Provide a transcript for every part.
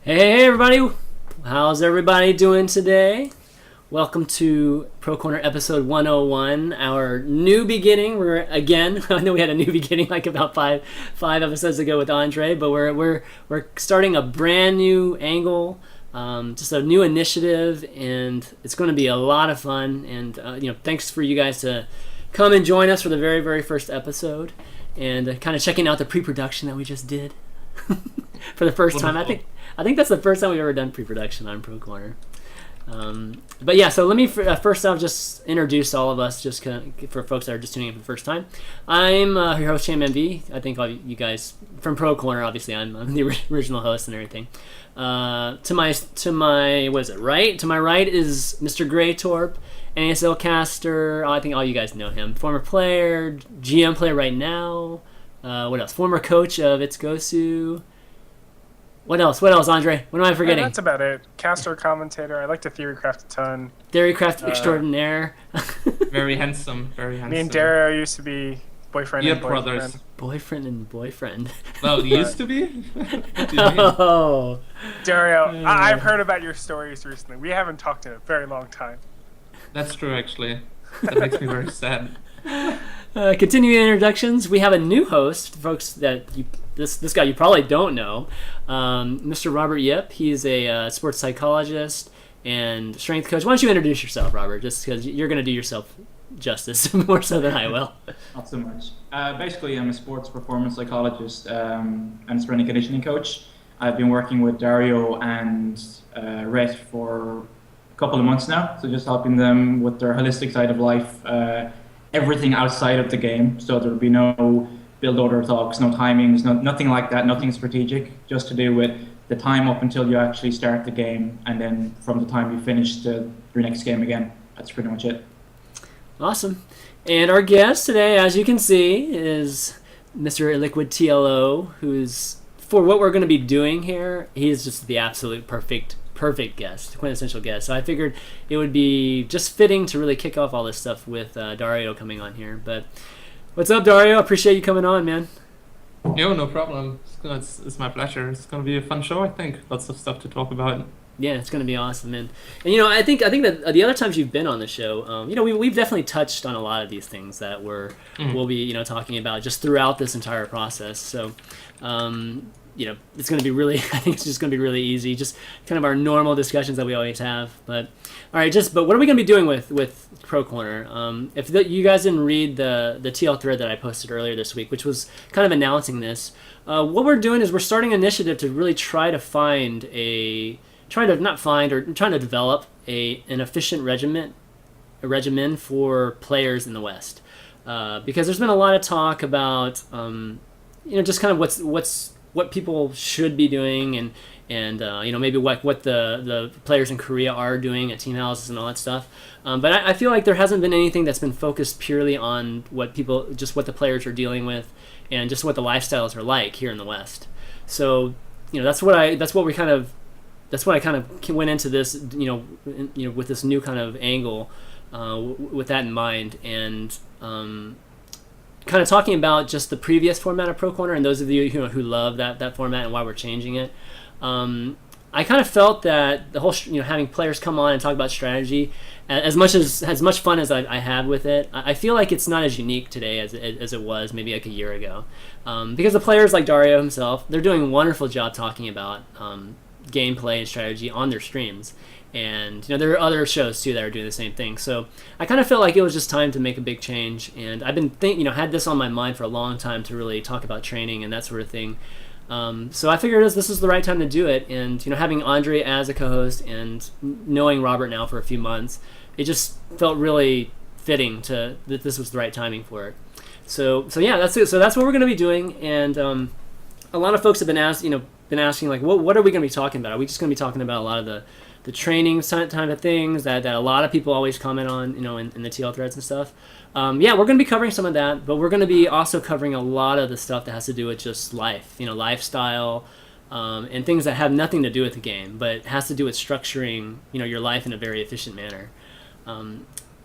Hey everybody, how's everybody doing today? Welcome to Pro Corner episode 101, our new beginning. We're again, I know we had a new beginning like about five episodes ago with Andre, but we're starting a brand new angle, just a new initiative, and it's going to be a lot of fun. And thanks for you guys to come and join us for the very first episode, and kind of checking out the pre-production that we just did for the first time. I think that's the first time we've ever done pre-production on Pro Corner. But yeah, so let me first off just introduce all of us, just for folks that are just tuning in for the first time. I'm your host, ChanmanV. I think all you guys from Pro Corner, obviously, I'm the original host and everything. To my what is it? Right? To my right is Mr. Gretorp, ASL caster. I think all you guys know him. Former player, GM player right now. What else? Former coach of It's Gosu. What else, Andre? What am I forgetting? That's about it. Caster, commentator. I like to theorycraft a ton. Theorycraft extraordinaire. Very handsome. Me and Dario used to be boyfriend and boyfriend. Brothers. Boyfriend and boyfriend. Well, used to be? What do you mean? Oh. Dario, I've heard about your stories recently. We haven't talked in a very long time. That's true, actually. That makes me very sad. Continuing introductions, we have a new host, folks. This guy you probably don't know, Mr. Robert Yip. He's a sports psychologist and strength coach. Why don't you introduce yourself, Robert? Just because you're going to do yourself justice more so than I will. Not so much. Basically, I'm a sports performance psychologist and strength and conditioning coach. I've been working with Dario and Rhett for a couple of months now, so just helping them with their holistic side of life. Everything outside of the game, so there will be no build order talks, no timings, nothing like that, nothing strategic, just to do with the time up until you actually start the game, and then from the time you finish your next game again. That's pretty much it. Awesome. And our guest today, as you can see, is Mr. LiquidTLO, who's, for what we're going to be doing here, he's just the absolute perfect guest, quintessential guest. So I figured it would be just fitting to really kick off all this stuff with Dario coming on here. But what's up, Dario? Appreciate you coming on, man. Yo, no problem. It's my pleasure. It's going to be a fun show, I think. Lots of stuff to talk about. Yeah, it's going to be awesome, man. And I think that the other times you've been on the show, we've definitely touched on a lot of these things that we'll be talking about just throughout this entire process. So. It's going to be really, I think it's just going to be really easy, just kind of our normal discussions that we always have. But, all right, but what are we going to be doing with Pro Corner? If you guys didn't read the TL thread that I posted earlier this week, which was kind of announcing this, what we're doing is we're starting an initiative to really try to develop an efficient regimen for players in the West. Because there's been a lot of talk about, just kind of what people should be doing, and maybe what the players in Korea are doing at team houses and all that stuff. But I feel like there hasn't been anything that's been focused purely on what the players are dealing with, and just what the lifestyles are like here in the West. So that's what I kind of went into this with this new kind of angle, with that in mind, and kind of talking about just the previous format of Pro Corner, and those of you who love that format and why we're changing it. I kind of felt that the whole having players come on and talk about strategy, as much fun as I had with it, I feel like it's not as unique today as it was maybe like a year ago, because the players like Dario himself, they're doing a wonderful job talking about gameplay and strategy on their streams. And there are other shows too that are doing the same thing. So I kind of felt like it was just time to make a big change. And I've been had this on my mind for a long time to really talk about training and that sort of thing. So I figured this is the right time to do it. And having Andre as a co-host and knowing Robert now for a few months, it just felt really fitting that this was the right timing for it. So yeah, that's it. So that's what we're going to be doing. And a lot of folks have been asking like, what are we going to be talking about? Are we just going to be talking about a lot of the training type of things that a lot of people always comment on, in the TL threads and stuff. Yeah, we're going to be covering some of that, but we're going to be also covering a lot of the stuff that has to do with just life, lifestyle, and things that have nothing to do with the game, but has to do with structuring, your life in a very efficient manner.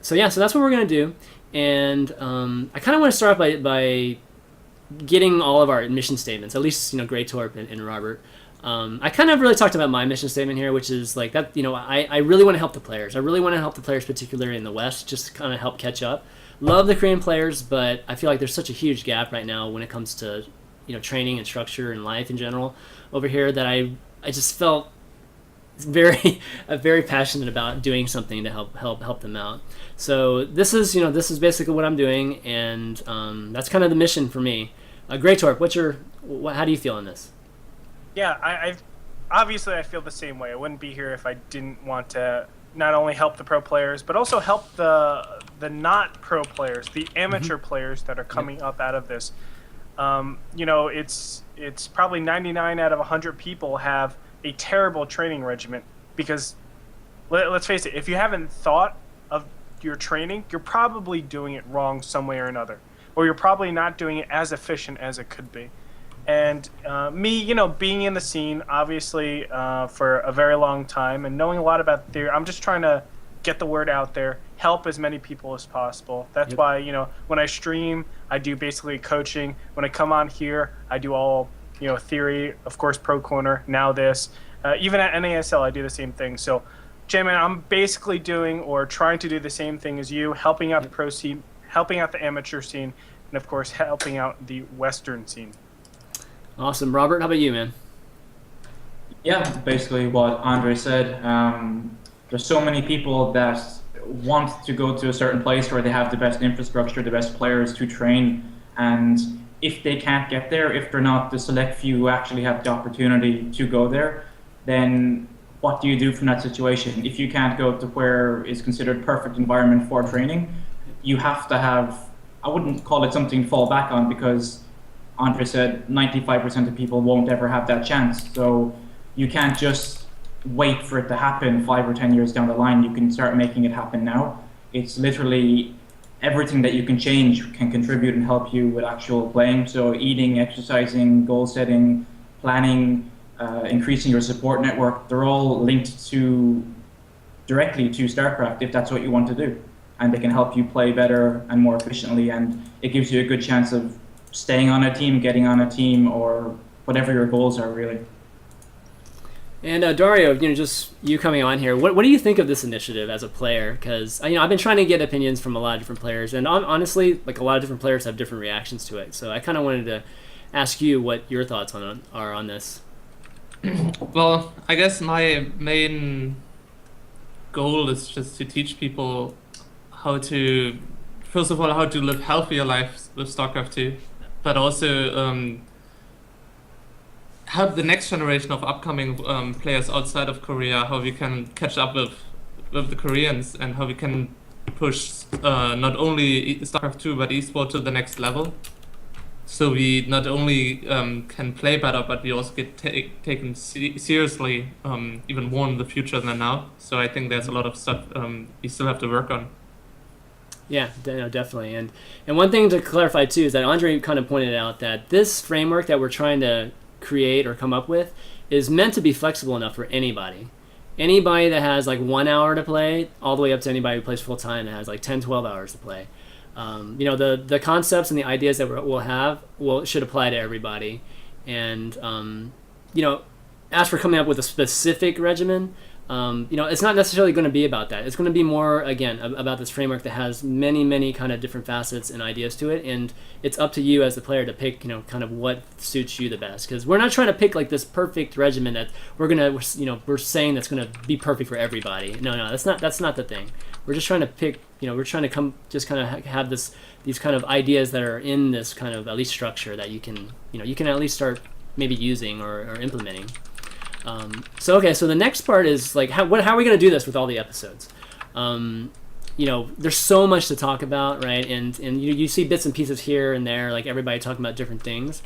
So that's what we're going to do. And I kind of want to start by getting all of our mission statements, at least Gretorp and Robert. I kind of really talked about my mission statement here, which is like that. I really want to help the players. I really want to help the players, particularly in the West, just to kind of help catch up. Love the Korean players, but I feel like there's such a huge gap right now when it comes to training and structure and life in general over here that I just felt very very passionate about doing something to help them out. So this is basically what I'm doing, and that's kind of the mission for me. Gretorp, how do you feel on this? Yeah, I obviously I feel the same way. I wouldn't be here if I didn't want to not only help the pro players, but also help the not pro players, the amateur players that are coming up out of this. It's probably 99 out of 100 people have a terrible training regimen because, let's face it, if you haven't thought of your training, you're probably doing it wrong some way or another, or you're probably not doing it as efficient as it could be. And me, being in the scene, obviously, for a very long time and knowing a lot about theory, I'm just trying to get the word out there, help as many people as possible. That's why, when I stream, I do basically coaching. When I come on here, I do all, theory, of course, Pro Corner, now this. Even at NASL, I do the same thing. So, Chanman, I'm basically doing or trying to do the same thing as you, helping out the pro scene, helping out the amateur scene, and, of course, helping out the Western scene. Awesome. Robert, how about you, man? Yeah, basically what Andre said. There's so many people that want to go to a certain place where they have the best infrastructure, the best players to train, and if they can't get there, if they're not the select few who actually have the opportunity to go there, then what do you do from that situation? If you can't go to where is considered perfect environment for training, you have to have, I wouldn't call it something to fall back on, because Andre said 95% of people won't ever have that chance. So you can't just wait for it to happen 5 or 10 years down the line. You can start making it happen now. It's literally everything that you can change can contribute and help you with actual playing. So eating, exercising, goal setting, planning, increasing your support network, they're all linked directly to StarCraft if that's what you want to do. And they can help you play better and more efficiently, and it gives you a good chance of staying on a team, getting on a team, or whatever your goals are, really. And Dario, just you coming on here, what do you think of this initiative as a player? Because I've been trying to get opinions from a lot of different players, and honestly, like a lot of different players have different reactions to it. So I kind of wanted to ask you what your thoughts are on this. Well, I guess my main goal is just to teach people first of all, how to live healthier lives with StarCraft 2, but also help the next generation of upcoming players outside of Korea, how we can catch up with the Koreans, and how we can push not only StarCraft 2 but esports to the next level. So we not only can play better, but we also get taken seriously even more in the future than now. So I think there's a lot of stuff we still have to work on. Yeah, definitely. And one thing to clarify too is that Andre kind of pointed out that this framework that we're trying to create or come up with is meant to be flexible enough for anybody. Anybody that has like 1 hour to play, all the way up to anybody who plays full time that has like 10, 12 hours to play. The concepts and the ideas that we'll have should apply to everybody. And as for coming up with a specific regimen, it's not necessarily going to be about that. It's going to be more, again, about this framework that has many, many kind of different facets and ideas to it, and it's up to you as the player to pick, kind of what suits you the best. Because we're not trying to pick like this perfect regimen that we're saying that's going to be perfect for everybody. No, that's not the thing. We're just trying to pick, we're trying to have these kind of ideas that are in this kind of at least structure that you can at least start maybe using or implementing. So the next part is like how are we going to do this with all the episodes? There's so much to talk about, right? And you see bits and pieces here and there, like everybody talking about different things.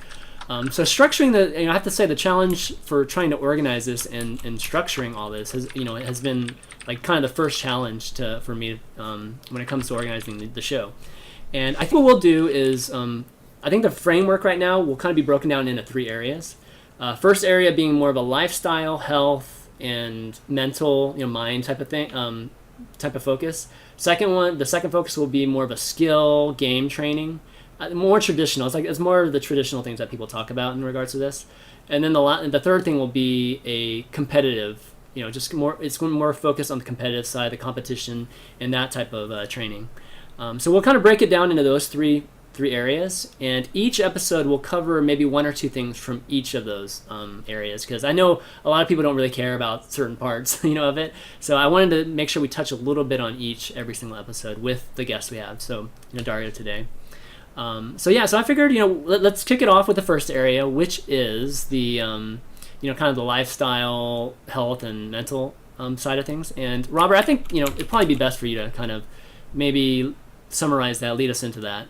So structuring I have to say the challenge for trying to organize this and structuring all this has been like kind of the first challenge for me when it comes to organizing the show. And I think what we'll do is I think the framework right now will kind of be broken down into 3 areas. First area being more of a lifestyle, health, and mental, mind type of thing, type of focus. The second focus will be more of a skill, game training, more traditional. It's more of the traditional things that people talk about in regards to this. And then the third thing will be a competitive, just more. It's more focused on the competitive side, the competition, and that type of training. So we'll kind of break it down into those three areas, and each episode will cover maybe one or two things from each of those areas, because I know a lot of people don't really care about certain parts of it, so I wanted to make sure we touch a little bit on every single episode with the guests we have, so Dario today. So I figured let's kick it off with the first area, which is the kind of the lifestyle, health, and mental side of things. And Robert, I think it'd probably be best for you to kind of maybe summarize that, lead us into that.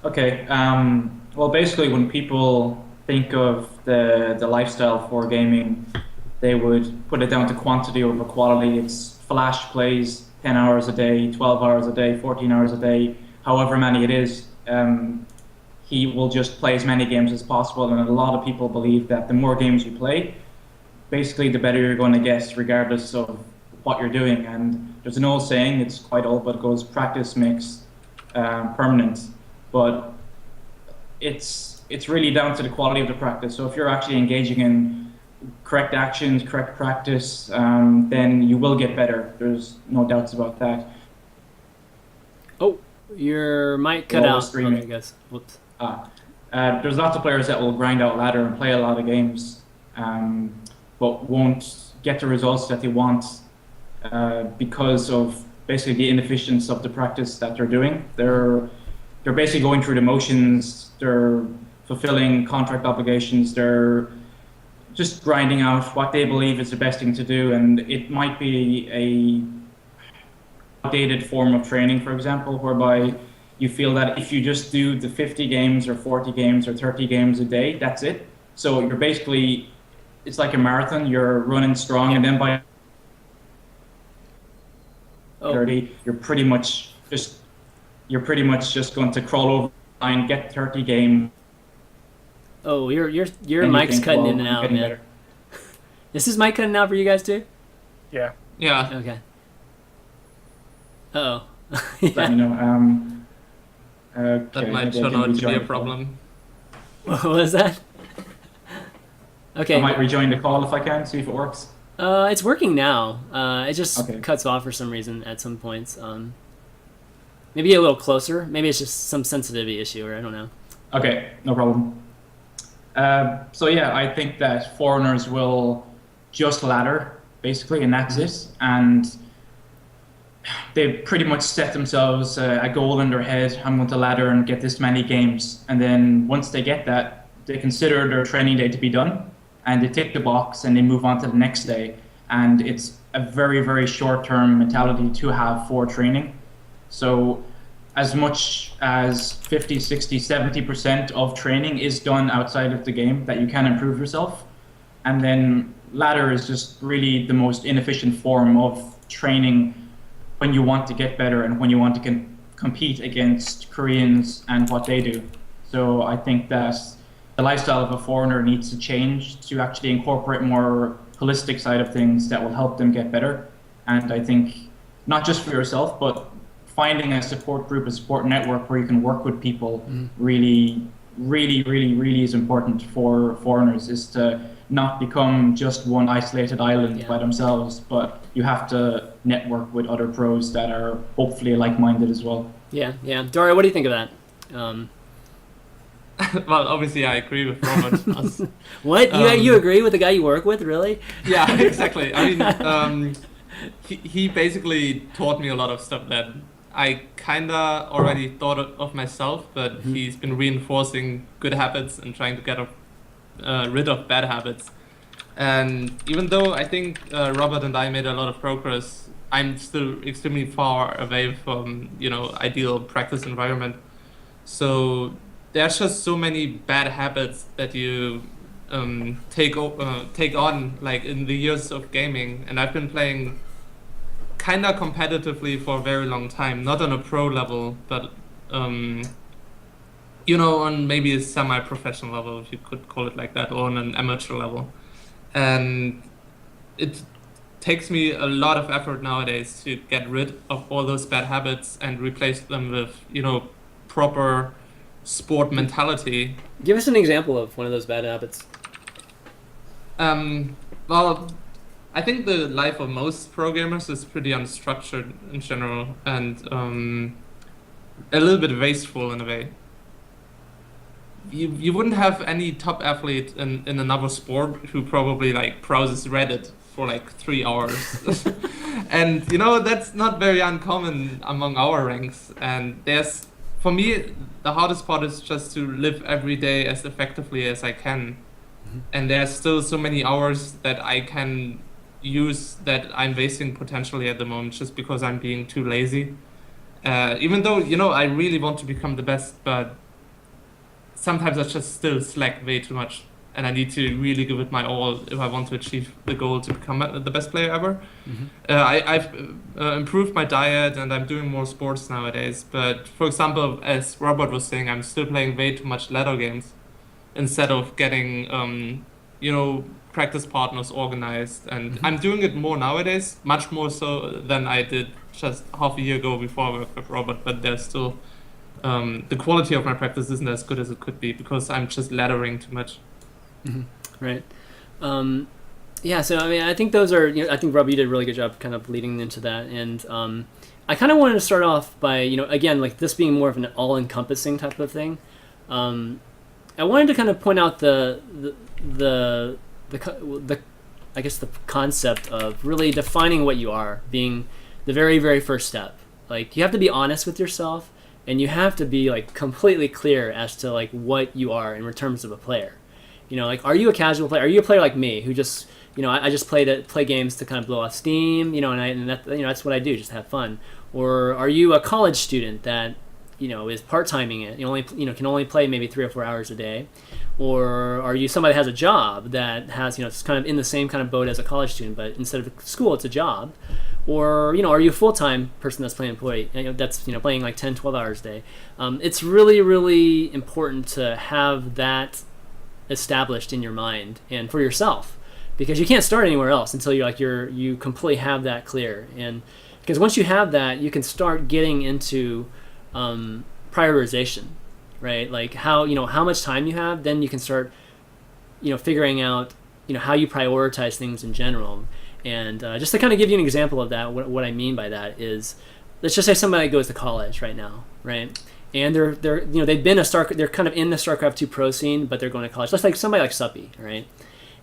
Okay. Well, basically, when people think of the lifestyle for gaming, they would put it down to quantity over quality. It's Flash plays 10 hours a day, 12 hours a day, 14 hours a day, however many it is. He will just play as many games as possible, and a lot of people believe that the more games you play, basically the better you're going to get, regardless of what you're doing. And there's an old saying, it's quite old, but it goes, practice makes permanent. But it's really down to the quality of the practice. So if you're actually engaging in correct actions, correct practice, then you will get better. There's no doubts about that. Oh, your mic cut out. Okay, I guess. Whoops. There's lots of players that will grind out ladder and play a lot of games, but won't get the results that they want because of basically the inefficiency of the practice that they're doing. They're basically going through the motions, they're fulfilling contract obligations, they're just grinding out what they believe is the best thing to do, and it might be a outdated form of training, for example, whereby you feel that if you just do the 50 games or 40 games or 30 games a day, that's it. So you're basically, it's like a marathon, you're running strong, and then by 30, you're pretty much just going to crawl over the line, get 30 games. Oh, your mic's cutting in and out, man. Better. Is this mic cutting out for you guys too? Yeah. Yeah. Okay. Uh-oh. Let me know. Okay, that might turn out to be a problem. What was that? Okay. I might rejoin the call if I can, see if it works. It's working now. It just cuts off for some reason at some points. Maybe a little closer. Maybe it's just some sensitivity issue, or I don't know. Okay, no problem. So yeah, I think that foreigners will just ladder, basically, and that's it. And they pretty much set themselves a goal in their head. I'm going to ladder and get this many games. And then once they get that, they consider their training day to be done. And they tick the box and they move on to the next day. And it's a very, very short-term mentality to have for training. So as much as 50, 60, 70% of training is done outside of the game that you can improve yourself. And then ladder is just really the most inefficient form of training when you want to get better and when you want to compete against Koreans and what they do. So I think that the lifestyle of a foreigner needs to change to actually incorporate more holistic side of things that will help them get better. And I think not just for yourself, but finding a support group, a support network where you can work with people really is important for foreigners, is to not become just one isolated island by themselves, but you have to network with other pros that are hopefully like-minded as well. Yeah. Dario, what do you think of that? Well, obviously I agree with Robert. What? You agree with the guy you work with, really? Yeah, exactly. I mean, he basically taught me a lot of stuff that I kinda already thought of myself, but he's been reinforcing good habits and trying to get rid of bad habits. And even though I think Robert and I made a lot of progress, I'm still extremely far away from ideal practice environment. So there's just so many bad habits that you take on like in the years of gaming, and I've been playing kind of competitively for a very long time, not on a pro level, but on maybe a semi-professional level, if you could call it like that, or on an amateur level. And it takes me a lot of effort nowadays to get rid of all those bad habits and replace them with proper sport mentality. Give us an example of one of those bad habits. Well, I think the life of most programmers is pretty unstructured in general, and a little bit wasteful in a way. You wouldn't have any top athlete in another sport who probably like browses Reddit for like 3 hours. And you know, that's not very uncommon among our ranks. And there's, for me, the hardest part is just to live every day as effectively as I can. And there's still so many hours that I can use that I'm wasting potentially at the moment just because I'm being too lazy. Even though, you know, I really want to become the best, but sometimes I just still slack way too much. And I need to really give it my all if I want to achieve the goal to become the best player ever. I've improved my diet and I'm doing more sports nowadays. But for example, as Robert was saying, I'm still playing way too much ladder games instead of getting, you know, practice partners organized. And I'm doing it more nowadays, much more so than I did just half a year ago before I worked with Robert. But there's still, the quality of my practice isn't as good as it could be because I'm just laddering too much. Right. Yeah, so I mean, I think those are, you know, I think Rob, you did a really good job kind of leading into that. And I kind of wanted to start off by, you know, again, like this being more of an all-encompassing type of thing. I wanted to kind of point out the I guess the concept of really defining what you are being the very, very first step. Like, you have to be honest with yourself, and you have to be like completely clear as to like what you are in terms of a player. You know, like, are you a casual player? Are you a player like me who just, you know, I just play games to kind of blow off steam, you know, and that, you know, that's what I do, just have fun? Or are you a college student that, you know, is part-timing it? You only, you know, can only play maybe 3 or 4 hours a day? Or are you somebody that has a job that has, you know, it's kind of in the same kind of boat as a college student, but instead of school, it's a job? Or, you know, are you a full-time person that's playing employee, you know, that's, you know, playing like 10, 12 hours a day? It's really, really important to have that established in your mind and for yourself, because you can't start anywhere else until you completely have that clear. And because once you have that, you can start getting into prioritization, right? Like how much time you have, then you can start, you know, figuring out, you know, how you prioritize things in general. And just to kind of give you an example of that, what I mean by that is, let's just say somebody goes to college right now, right? And they're you know, they're kind of in the StarCraft 2 pro scene, but they're going to college. Just like somebody like Suppy, right?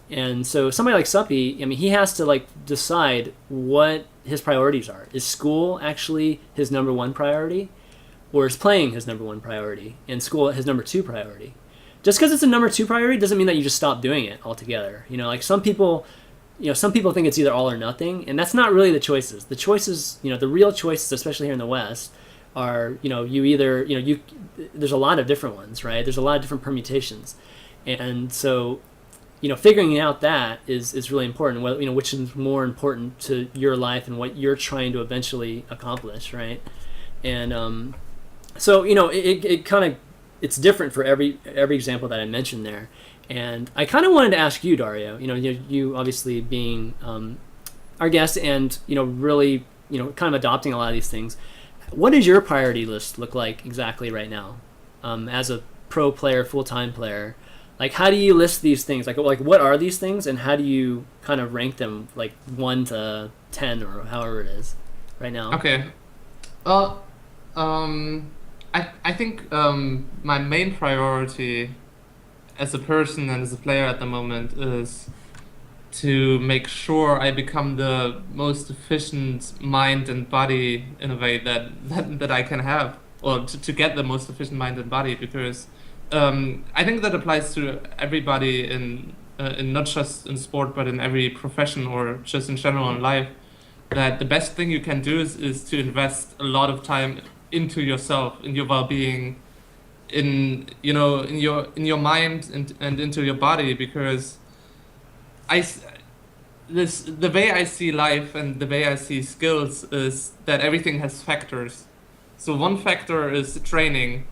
And so somebody like Suppy, I mean, he has to like decide what his priorities are. Is school actually his number one priority, or is playing his number one priority and school his number two priority? Just because it's a number two priority doesn't mean that you just stop doing it altogether. You know, like some people think it's either all or nothing, and that's not really the choices. The choices, you know, the real choices, especially here in the West, are, you know, there's a lot of different ones, right? There's a lot of different permutations. And so, you know, figuring out that is really important. Well, you know, which is more important to your life and what you're trying to eventually accomplish, right? And so, you know, it kind of, it's different for every example that I mentioned there. And I kind of wanted to ask you, Dario, you know, you obviously being our guest and, you know, really, you know, kind of adopting a lot of these things. What does your priority list look like exactly right now, as a pro player, full-time player? Like, how do you list these things? Like what are these things, and how do you kind of rank them, like 1 to 10 or however it is right now? Okay. Well, I think my main priority as a person and as a player at the moment is to make sure I become the most efficient mind and body in a way that I can have, or to get the most efficient mind and body, because I think that applies to everybody in not just in sport but in every profession or just in general in life, that the best thing you can do is to invest a lot of time into yourself, in your well-being, in your mind and into your body, because the way I see life and the way I see skills is that everything has factors. So one factor is training,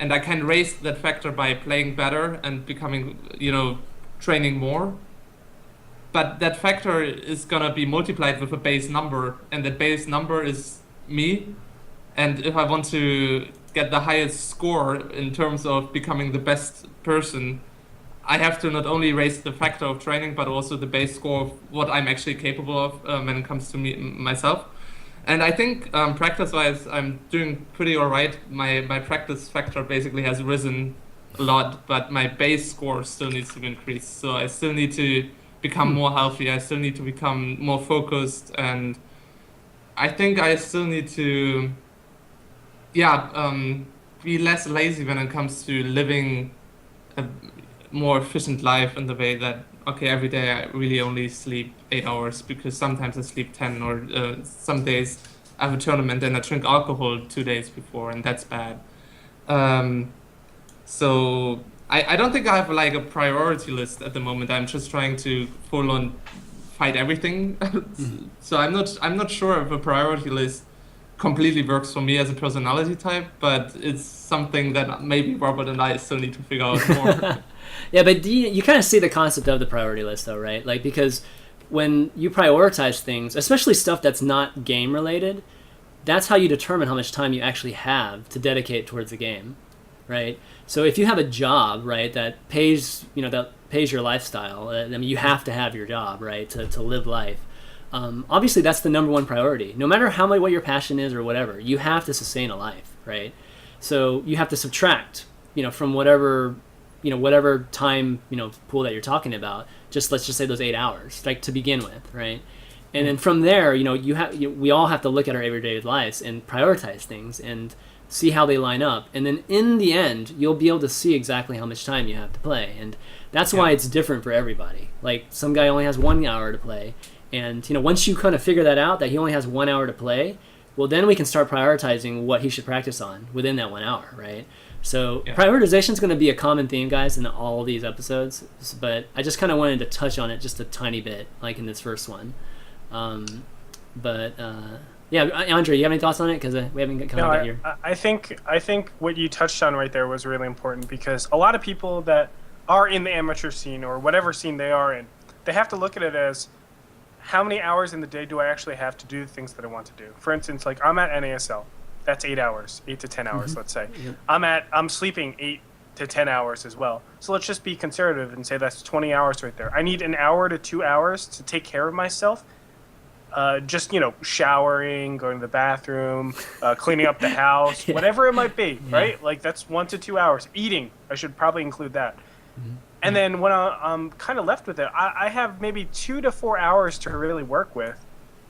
and I can raise that factor by playing better and becoming, you know, training more. But that factor is gonna be multiplied with a base number, and that base number is me. And if I want to get the highest score in terms of becoming the best person, I have to not only raise the factor of training, but also the base score of what I'm actually capable of when it comes to myself. And I think practice-wise, I'm doing pretty all right. My practice factor basically has risen a lot, but my base score still needs to be increased. So I still need to become more healthy. I still need to become more focused, and I think I still need to, be less lazy when it comes to living a more efficient life in the way that, okay, every day I really only sleep 8 hours because sometimes I sleep 10, or some days I have a tournament and I drink alcohol 2 days before, and that's bad. So I don't think I have like a priority list at the moment. I'm just trying to full on fight everything. So I'm not sure if a priority list completely works for me as a personality type, but it's something that maybe Robert and I still need to figure out more. Yeah, but you kind of see the concept of the priority list, though, right? Like, because when you prioritize things, especially stuff that's not game related, that's how you determine how much time you actually have to dedicate towards the game, right? So if you have a job, right, that pays your lifestyle, I mean, you have to have your job, right, to live life. Obviously, that's the number one priority. No matter what your passion is or whatever, you have to sustain a life, right? So you have to subtract, from whatever time, pool that you're talking about. Let's just say those 8 hours, like, to begin with, right? And then from there, we all have to look at our everyday lives and prioritize things and see how they line up. And then in the end, you'll be able to see exactly how much time you have to play. And that's why it's different for everybody. Like, some guy only has 1 hour to play. And, once you kind of figure that out, that he only has 1 hour to play, well, then we can start prioritizing what he should practice on within that 1 hour, right? So prioritization is going to be a common theme, guys, in all these episodes. But I just kind of wanted to touch on it just a tiny bit, like in this first one. Yeah, Andre, you have any thoughts on it? Because we haven't got your... I think what you touched on right there was really important, because a lot of people that are in the amateur scene or whatever scene they are in, they have to look at it as, how many hours in the day do I actually have to do the things that I want to do? For instance, like, I'm at NASL. That's 8 hours, 8 to 10 hours, let's say. Yep. I'm sleeping 8 to 10 hours as well. So let's just be conservative and say that's 20 hours right there. I need an hour to 2 hours to take care of myself. Just, showering, going to the bathroom, cleaning up the house, whatever it might be, right? Like, that's 1 to 2 hours. Eating, I should probably include that. And then when I'm kind of left with it, I have maybe 2 to 4 hours to really work with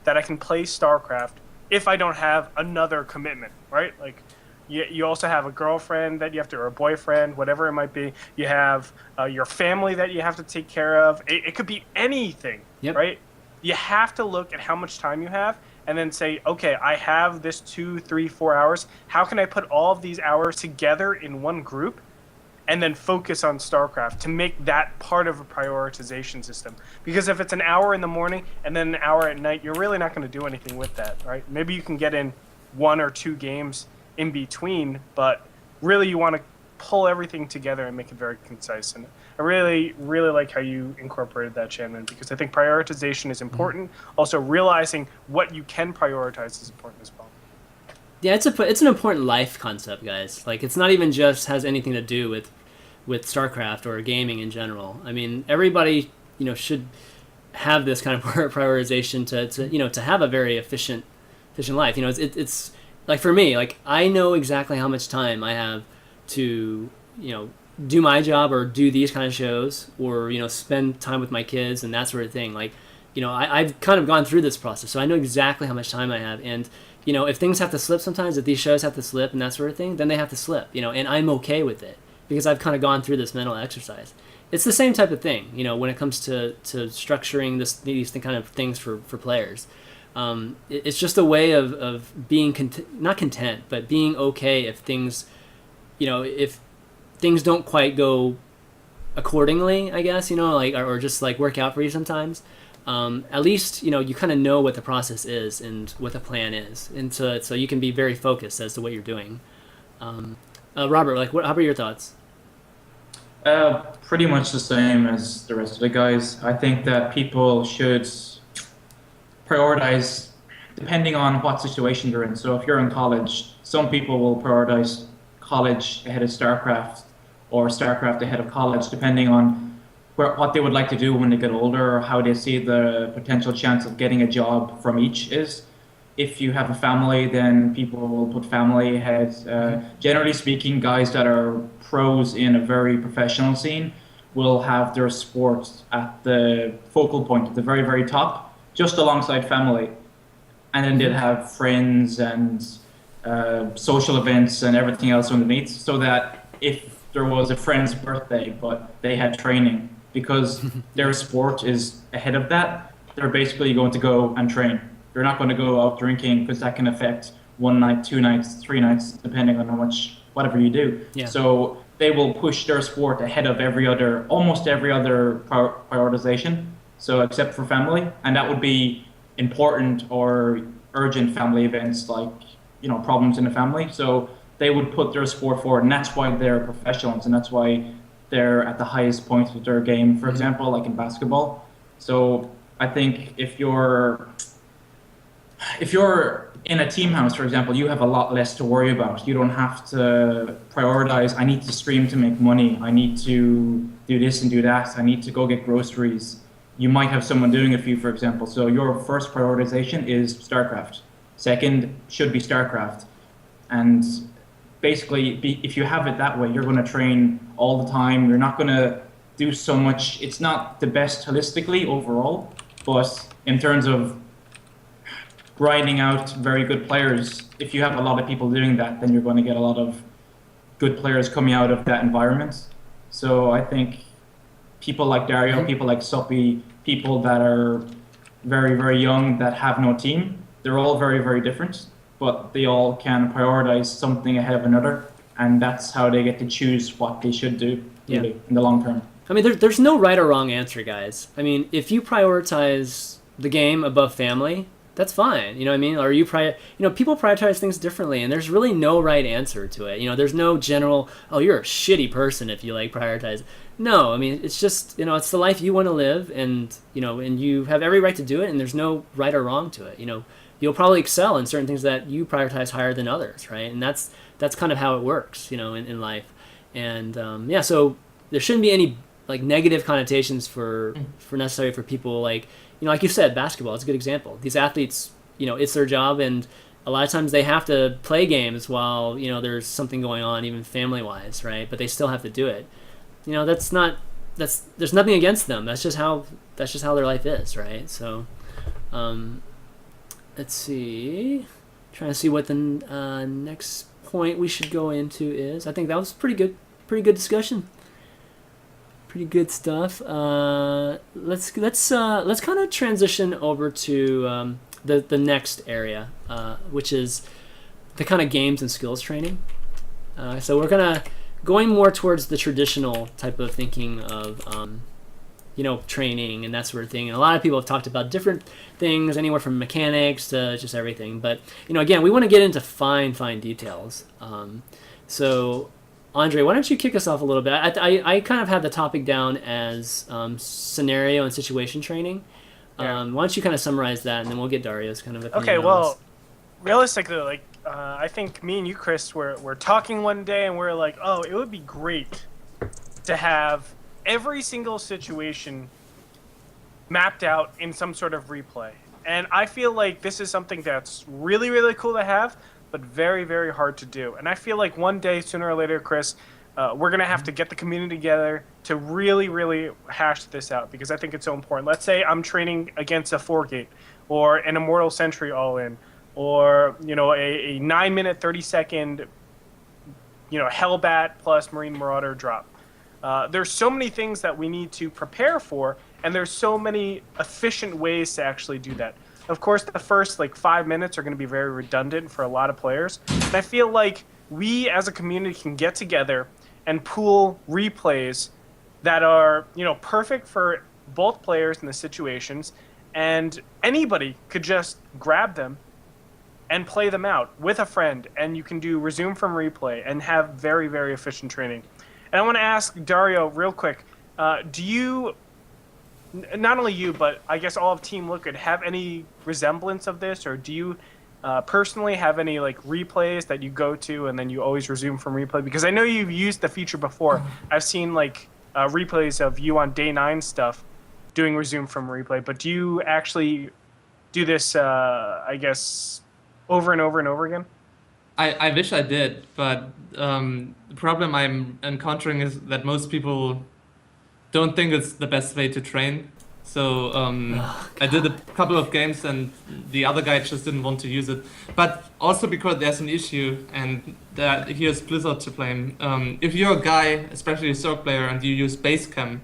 that I can play StarCraft if I don't have another commitment, right? Like, you also have a girlfriend that you have to, or a boyfriend, whatever it might be. You have your family that you have to take care of. It could be anything, right? You have to look at how much time you have and then say, okay, I have this 2, 3, 4 hours. How can I put all of these hours together in one group and then focus on StarCraft to make that part of a prioritization system? Because if it's an hour in the morning and then an hour at night, you're really not going to do anything with that, right? Maybe you can get in 1 or 2 games in between, but really you want to pull everything together and make it very concise. And I really, really like how you incorporated that, Chanman, because I think prioritization is important. Also, realizing what you can prioritize is important as well. Yeah, it's an important life concept, guys. Like, it's not even just has anything to do with StarCraft or gaming in general. I mean, everybody, should have this kind of prioritization to have a very efficient life. It's like, for me, like, I know exactly how much time I have to, do my job or do these kind of shows or, spend time with my kids and that sort of thing. Like, I've kind of gone through this process, so I know exactly how much time I have. And if things have to slip sometimes, if these shows have to slip and that sort of thing, then they have to slip, and I'm okay with it because I've kind of gone through this mental exercise. It's the same type of thing, when it comes to structuring these kind of things for players. It's just a way of being not content, but being okay if things, if things don't quite go accordingly, I guess, or just like work out for you sometimes. At least, you kind of know what the process is and what the plan is. And so you can be very focused as to what you're doing. Robert, how about your thoughts? Pretty much the same as the rest of the guys. I think that people should prioritize depending on what situation they're in. So if you're in college, some people will prioritize college ahead of StarCraft, or StarCraft ahead of college, depending on what they would like to do when they get older, or how they see the potential chance of getting a job from each is. If you have a family, then people will put family ahead. Generally speaking, guys that are pros in a very professional scene will have their sport at the focal point, at the very, very top, just alongside family. And then they'll have friends and social events and everything else underneath, so that if there was a friend's birthday but they had training, because their sport is ahead of that, they're basically going to go and train. They're not going to go out drinking, because that can affect one night, 2 nights, 3 nights, depending on how much, whatever you do. Yeah. So they will push their sport ahead of almost every other prioritization. So except for family, and that would be important or urgent family events, like, you know, problems in the family. So they would put their sport forward, and that's why they're professionals, and that's why they're at the highest point of their game, for example, like in basketball. So I think if you're in a team house, for example, you have a lot less to worry about. You don't have to prioritize, I need to stream to make money, I need to do this and do that, I need to go get groceries. You might have someone doing it for you, for example. So your first prioritization is StarCraft. Second should be StarCraft. And basically, if you have it that way, you're going to train all the time. You're not going to do so much. It's not the best holistically overall, but in terms of grinding out very good players, if you have a lot of people doing that, then you're going to get a lot of good players coming out of that environment. So I think people like Dario, people like Soppy, people that are very, very young that have no team, they're all very, very different, but they all can prioritize something ahead of another, and that's how they get to choose what they should do really, in the long term. I mean, there's no right or wrong answer, guys. I mean, if you prioritize the game above family, that's fine. You know what I mean? Or people prioritize things differently, and there's really no right answer to it. You know, there's no general, oh, you're a shitty person if you like prioritize. No, I mean, it's just, you know, it's the life you want to live, and, you know, and you have every right to do it, and there's no right or wrong to it. You know, you'll probably excel in certain things that you prioritize higher than others, right? And that's kind of how it works, you know, in life. And so there shouldn't be any like negative connotations for necessary for people, like, you know, like you said, basketball is a good example. These athletes, you know, it's their job, and a lot of times they have to play games while, you know, there's something going on, even family-wise, right? But they still have to do it. You know, there's nothing against them. That's just how their life is, right? So, let's see. Trying to see what the next point we should go into is. I think that was pretty good discussion. Pretty good stuff. Let's kind of transition over to the next area, which is the kind of games and skills training. So we're going more towards the traditional type of thinking of you know, training and that sort of thing. And a lot of people have talked about different things, anywhere from mechanics to just everything. But, you know, again, we want to get into fine details. So, Andre, why don't you kick us off a little bit? I kind of had the topic down as scenario and situation training. Why don't you kind of summarize that, and then we'll get Dario's kind of opinion. Okay, on well, this. realistically, like, I think me and you, Chris, we're talking one day, and we're like, oh, it would be great to have every single situation mapped out in some sort of replay. And I feel like this is something that's really, really cool to have, but very, very hard to do. And I feel like one day, sooner or later, Chris, we're going to have to get the community together to really, really hash this out, because I think it's so important. Let's say I'm training against a 4-gate or an Immortal Sentry all-in, or, you know, a 9-minute, 30-second, you know, Hellbat plus Marine Marauder drop. There's so many things that we need to prepare for, and there's so many efficient ways to actually do that. Of course, the first, like, 5 minutes are going to be very redundant for a lot of players. And I feel like we, as a community, can get together and pool replays that are, you know, perfect for both players in the situations, and anybody could just grab them and play them out with a friend, and you can do resume from replay and have very, very efficient training. And I want to ask Dario real quick, do you, not only you, but I guess all of Team Liquid, have any resemblance of this, or do you personally have any like replays that you go to and then you always resume from replay? Because I know you've used the feature before. I've seen like replays of you on day 9 stuff doing resume from replay, but do you actually do this, I guess, over and over and over again? I wish I did, but the problem I'm encountering is that most people don't think it's the best way to train. So I did a couple of games and the other guy just didn't want to use it. But also because there's an issue, and that here's Blizzard to blame. If you're a guy, especially a Zerg player, and you use base cam,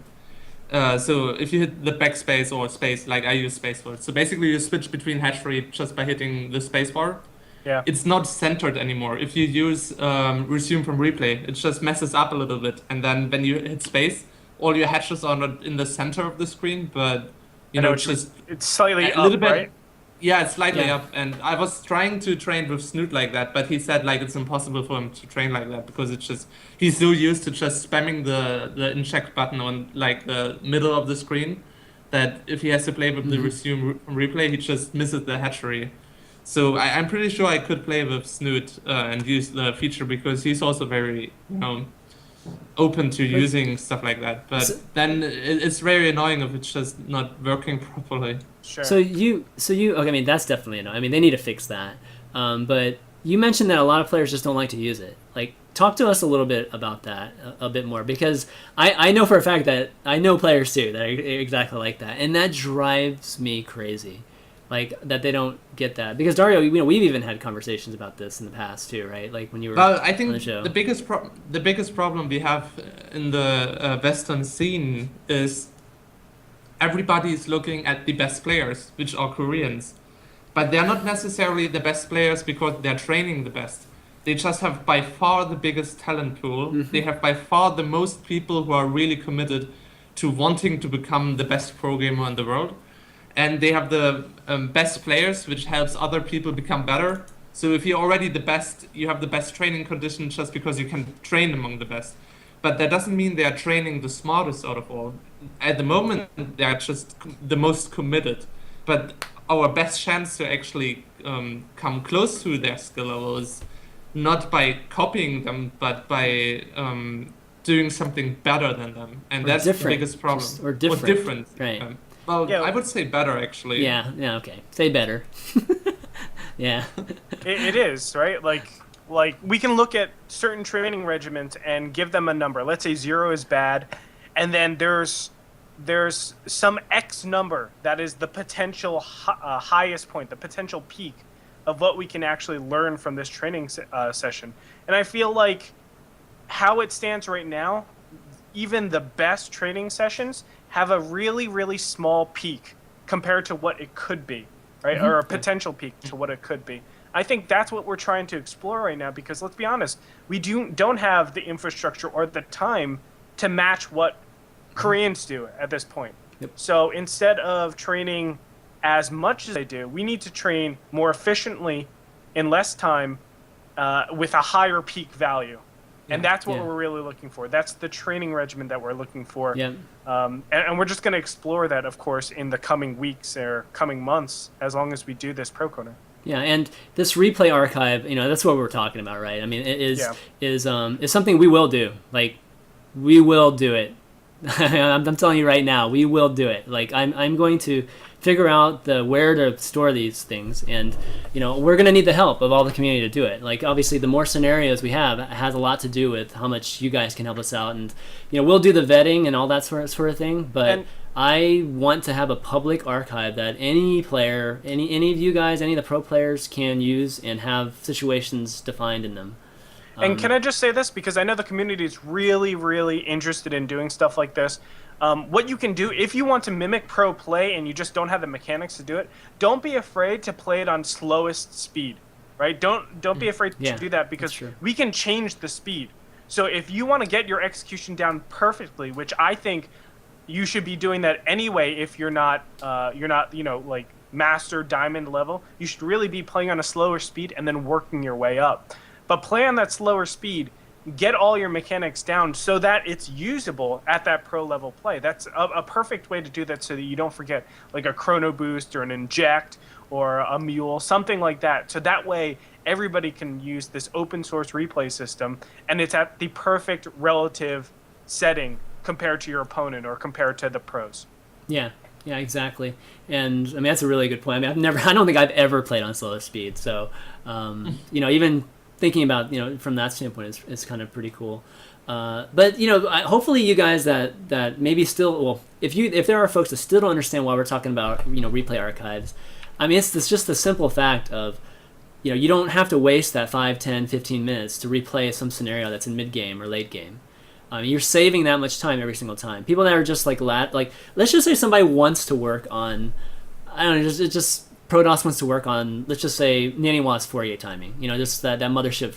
so if you hit the backspace or space, like I use space for it, so basically you switch between hatchery just by hitting the space bar. Yeah. It's not centered anymore. If you use resume from replay, it just messes up a little bit. And then when you hit space, all your hatches are not in the center of the screen, but you know, just it's slightly a little up, bit. right? Yeah, it's slightly Yeah. up. And I was trying to train with Snoot like that, but he said like it's impossible for him to train like that because it's just he's so used to just spamming the inject button on like the middle of the screen that if he has to play with the resume from replay, he just misses the hatchery. So I'm pretty sure I could play with Snoot and use the feature because he's also very, open to using stuff like that. But then it's very annoying if it's just not working properly. Sure. So you okay, I mean that's definitely annoying. I mean they need to fix that. But you mentioned that a lot of players just don't like to use it. Like talk to us a little bit about that a bit more because I know for a fact that I know players too that are exactly like that, and that drives me crazy. Like that they don't get that because Dario, we've even had conversations about this in the past too, right? Like when you were Well, I on think the show. the biggest problem we have in the Western scene is everybody is looking at the best players, which are Koreans, but they're not necessarily the best players because they're training the best. They just have by far the biggest talent pool. They have by far the most people who are really committed to wanting to become the best pro gamer in the world. And they have the best players, which helps other people become better. So if you're already the best, you have the best training conditions just because you can train among the best. But that doesn't mean they are training the smartest out of all. At the moment, they are just the most committed. But our best chance to actually come close to their skill level is not by copying them, but by doing something better than them. And Or that's different. the biggest problem. Just- or different. Right. Well, Yeah. I would say better actually. Yeah, okay. Say better. Yeah. It is, right? Like we can look at certain training regiments and give them a number. Let's say 0 is bad, and then there's some X number that is the potential highest point, the potential peak of what we can actually learn from this training session. And I feel like how it stands right now, even the best training sessions have a really, really small peak compared to what it could be, right? Or a potential peak to what it could be. I think that's what we're trying to explore right now because let's be honest, we don't have the infrastructure or the time to match what Koreans do at this point. Yep. So instead of training as much as they do, we need to train more efficiently in less time with a higher peak value. And that's what we're really looking for. That's the training regimen that we're looking for. Yeah. And we're just going to explore that, of course, in the coming weeks or coming months, as long as we do this pro corner. Yeah, and this replay archive, that's what we're talking about, right? I mean, it is something we will do. Like, we will do it. I'm telling you right now, we will do it. Like, I'm going to figure out where to store these things, and we're gonna need the help of all the community to do it. Like, obviously, the more scenarios we have has a lot to do with how much you guys can help us out, and we'll do the vetting and all that sort of thing. But I want to have a public archive that any player, any of you guys, any of the pro players can use and have situations defined in them. And can I just say this? Because I know the community is really, really interested in doing stuff like this. What you can do, if you want to mimic pro play and you just don't have the mechanics to do it, don't be afraid to play it on slowest speed, right? Don't be afraid to do that because we can change the speed. So if you want to get your execution down perfectly, which I think you should be doing that anyway if you're not like master diamond level, you should really be playing on a slower speed and then working your way up. But play on that slower speed, get all your mechanics down so that it's usable at that pro level play. That's a perfect way to do that so that you don't forget like a chrono boost or an inject or a mule, something like that. So that way everybody can use this open source replay system, and it's at the perfect relative setting compared to your opponent or compared to the pros. Yeah, yeah, exactly. And I mean, that's a really good point. I mean, I don't think I've ever played on slowest speed. So, even thinking about, from that standpoint is kind of pretty cool. But hopefully you guys that maybe still, well, if there are folks that still don't understand why we're talking about replay archives, I mean, it's just the simple fact of you don't have to waste that 5, 10, 15 minutes to replay some scenario that's in mid game or late game. You're saving that much time every single time. People that are just like let's just say somebody wants to work on, I don't know, just Protoss wants to work on, let's just say Naniwa's Fourier timing. Just that mothership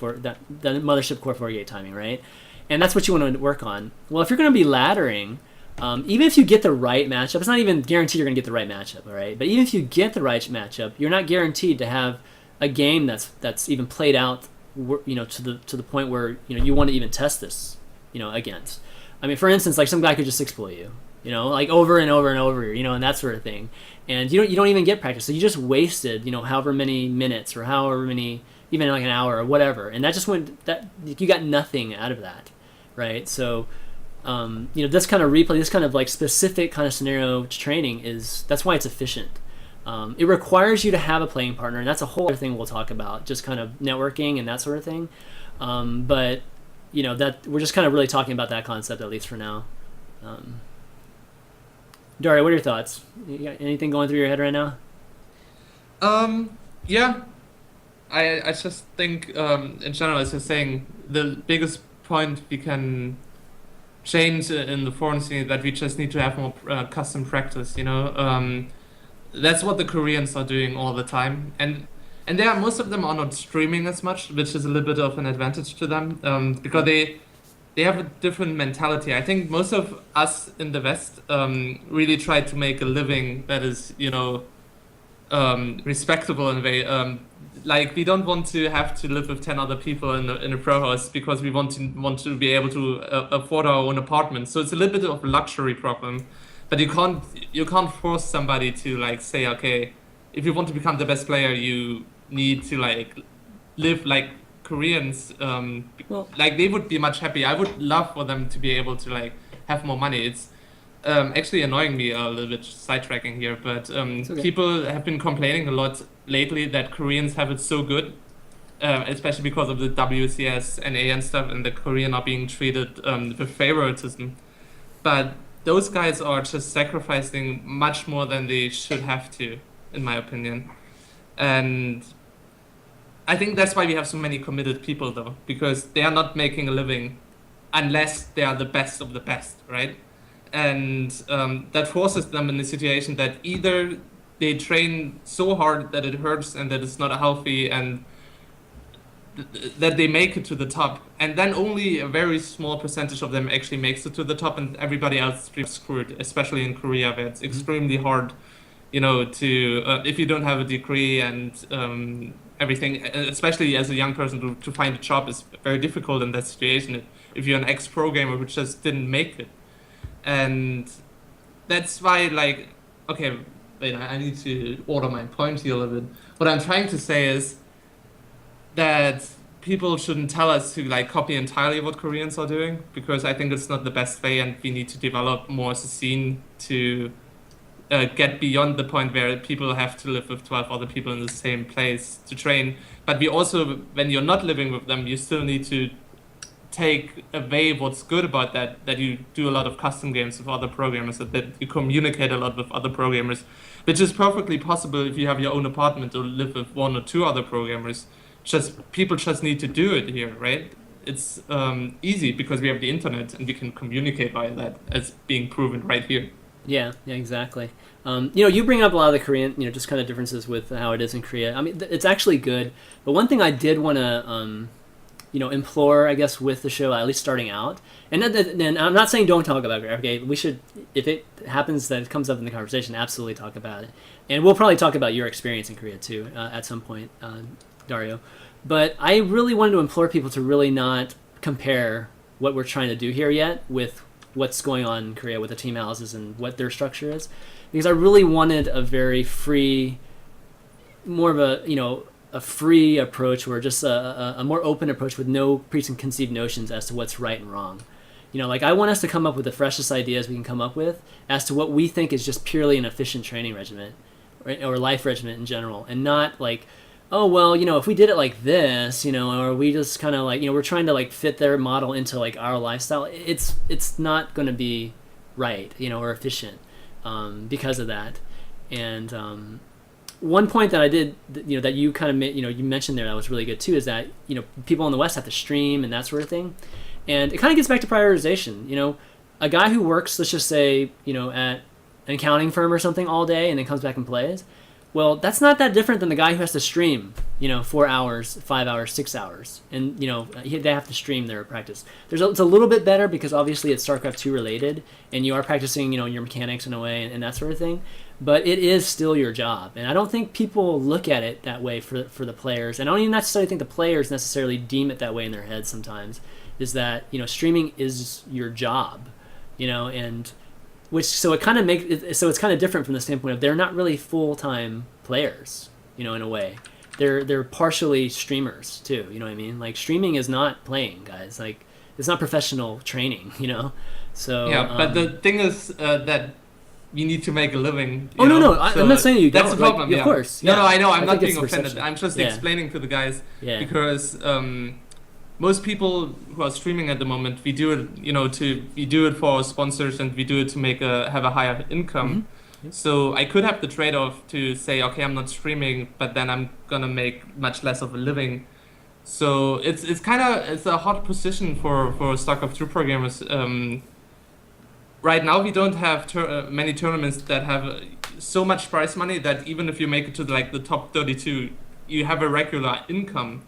mothership core Fourier timing, right? And that's what you want to work on. Well, if you're going to be laddering, even if you get the right matchup, it's not even guaranteed you're going to get the right matchup, all right? But even if you get the right matchup, you're not guaranteed to have a game that's even played out, to the point where you want to even test this, against. I mean, for instance, like some guy could just exploit you, like over and over and over, and that sort of thing, and you don't even get practice, so you just wasted, however many minutes or however many, even like an hour or whatever, and that just you got nothing out of that, right? So, this kind of replay, this kind of like specific kind of scenario training that's why it's efficient. It requires you to have a playing partner, and that's a whole other thing we'll talk about, just kind of networking and that sort of thing. But that we're just kind of really talking about that concept, at least for now. Dario, what are your thoughts? You got anything going through your head right now? Yeah, I just think in general, as you're saying, the biggest point we can change in the foreign scene is that we just need to have more custom practice. That's what the Koreans are doing all the time, and most of them are not streaming as much, which is a little bit of an advantage to them, because they have a different mentality. I think most of us in the West really try to make a living that is, respectable in a way. Like, we don't want to have to live with 10 other people in a pro house because we want to be able to afford our own apartment. So it's a little bit of a luxury problem, but you can't force somebody to like say, okay, if you want to become the best player, you need to like live like Koreans. Like, they would be much happier. I would love for them to be able to like have more money. It's actually annoying me a little bit, sidetracking here, but okay. People have been complaining a lot lately that Koreans have it so good, especially because of the WCS and A and stuff, and the Korean are being treated with favoritism. But those guys are just sacrificing much more than they should have to, in my opinion. And I think that's why we have so many committed people, though, because they are not making a living unless they are the best of the best, right? And that forces them in a situation that either they train so hard that it hurts and that it's not healthy, and that they make it to the top, and then only a very small percentage of them actually makes it to the top, and everybody else is screwed, especially in Korea, where it's extremely hard, to if you don't have a degree and everything, especially as a young person, to find a job is very difficult in that situation if you're an ex-pro gamer who just didn't make it. And that's why, like, okay, wait, I need to order my point here a little bit. What I'm trying to say is that people shouldn't tell us to like copy entirely what Koreans are doing, because I think it's not the best way, and we need to develop more as a scene to get beyond the point where people have to live with 12 other people in the same place to train. But we also, when you're not living with them, you still need to take away what's good about that you do a lot of custom games with other programmers, that you communicate a lot with other programmers, which is perfectly possible if you have your own apartment or live with 1 or 2 other programmers. People just need to do it here, right? It's easy because we have the internet and we can communicate via that, as being proven right here. Yeah, exactly. You bring up a lot of the Korean, just kind of differences with how it is in Korea. I mean, it's actually good. But one thing I did want to, implore, I guess, with the show, at least starting out, and I'm not saying don't talk about it, okay? We should, if it happens that it comes up in the conversation, absolutely talk about it. And we'll probably talk about your experience in Korea, too, at some point, Dario. But I really wanted to implore people to really not compare what we're trying to do here yet with what's going on in Korea with the team houses and what their structure is, because I really wanted a very free, more of a a free approach, or just a more open approach with no preconceived notions as to what's right and wrong. Like I want us to come up with the freshest ideas we can come up with as to what we think is just purely an efficient training regimen, right? Or life regimen in general, and not like, oh well, if we did it like this, or we just kind of like, we're trying to like fit their model into like our lifestyle. It's not going to be right, or efficient, because of that. And one point that I did, that you kind of made, you mentioned there that was really good too, is that people in the West have to stream and that sort of thing, and it kind of gets back to prioritization. A guy who works, let's just say, at an accounting firm or something all day and then comes back and plays. Well, that's not that different than the guy who has to stream, 4 hours, 5 hours, 6 hours, and they have to stream their practice. It's a little bit better because obviously it's StarCraft 2 related, and you are practicing, your mechanics in a way and that sort of thing. But it is still your job, and I don't think people look at it that way for the players. And I don't even necessarily think the players necessarily deem it that way in their heads sometimes. Is that streaming is your job, and so it kind of it's kind of different from the standpoint of they're not really full-time players, in a way. They're partially streamers too. You know what I mean? Like streaming is not playing, guys. Like it's not professional training. So yeah, but the thing is that you need to make a living. No, I'm not saying you don't. That's the problem. Like, yeah. Of course. No, Yeah. I know. I'm not think being it's offended. perception. I'm just Yeah. explaining to the guys Yeah. because most people who are streaming at the moment, we do it, we do it for our sponsors, and we do it to have a higher income. Mm-hmm. Yep. So I could have the trade-off to say, okay, I'm not streaming, but then I'm gonna make much less of a living. So it's a hard position for StarCraft 2 programmers. Right now we don't have many tournaments that have so much prize money that even if you make it to the top 32, you have a regular income.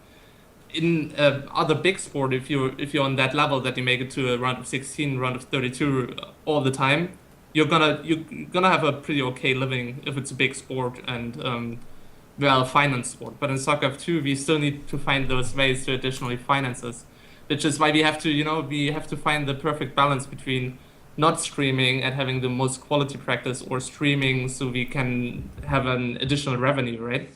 In other big sport, if you're on that level that you make it to a round of 16, round of 32 all the time, you're gonna have a pretty okay living if it's a big sport and well-financed sport. But in StarCraft 2, we still need to find those ways to additionally finance us, which is why we have to find the perfect balance between not streaming and having the most quality practice, or streaming so we can have an additional revenue, right?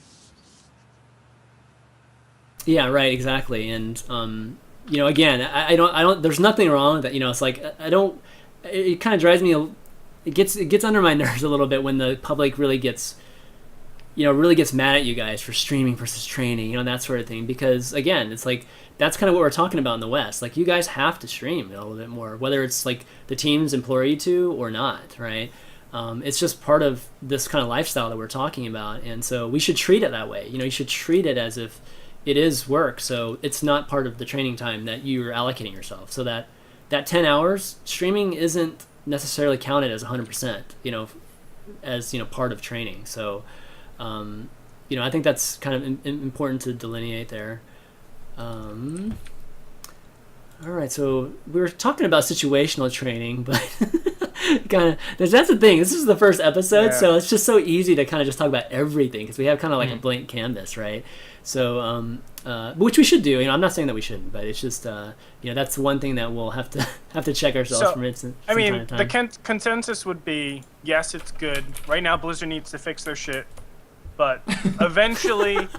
Yeah, right, exactly. And again, I don't. There's nothing wrong with that. It's like I don't. It kind of drives me. It gets under my nerves a little bit when the public really gets mad at you guys for streaming versus training, that sort of thing. Because again, it's like that's kind of what we're talking about in the West. Like you guys have to stream a little bit more, whether it's like the teams implore you to or not, right? It's just part of this kind of lifestyle that we're talking about, and so we should treat it that way. You should treat it as if it is work, so it's not part of the training time that you're allocating yourself. So that 10 hours streaming isn't necessarily counted as 100%, as part of training. So I think that's kind of important to delineate there. All right, so we were talking about situational training, but kind of that's the thing. This is the first episode, so it's just so easy to kind of just talk about everything because we have kind of like a blank canvas, right? So, which we should do. I'm not saying that we shouldn't, but it's just that's one thing that we'll have to check ourselves from time to time. The consensus would be yes, it's good. Right now, Blizzard needs to fix their shit, but eventually,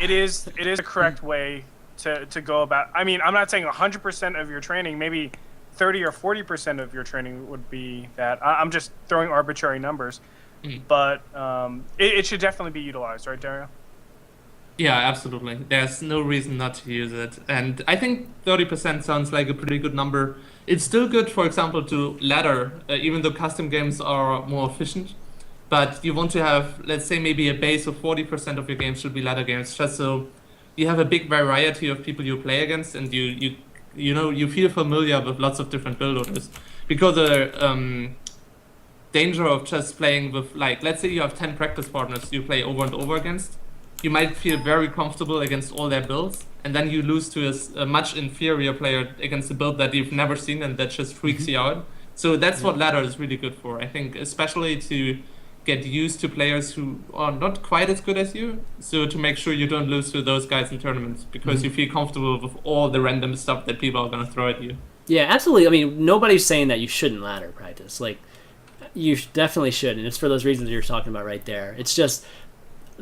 it is the correct way to go about. I'm not saying 100% of your training, maybe 30 or 40% of your training would be that. I'm just throwing arbitrary numbers, but it should definitely be utilized, right, Dario? Yeah, absolutely. There's no reason not to use it. And I think 30% sounds like a pretty good number. It's still good, for example, to ladder, even though custom games are more efficient. But you want to have, let's say, maybe a base of 40% of your games should be ladder games, just so you have a big variety of people you play against, and you feel familiar with lots of different build orders. Because the danger of just playing with, let's say you have 10 practice partners you play over and over against, you might feel very comfortable against all their builds, and then you lose to a much inferior player against a build that you've never seen and that just freaks you out. So that's what ladder is really good for, I think, especially to get used to players who are not quite as good as you, so to make sure you don't lose to those guys in tournaments, because you feel comfortable with all the random stuff that people are going to throw at you. Yeah, absolutely. Nobody's saying that you shouldn't ladder practice. You definitely should, and it's for those reasons you're talking about right there. It's just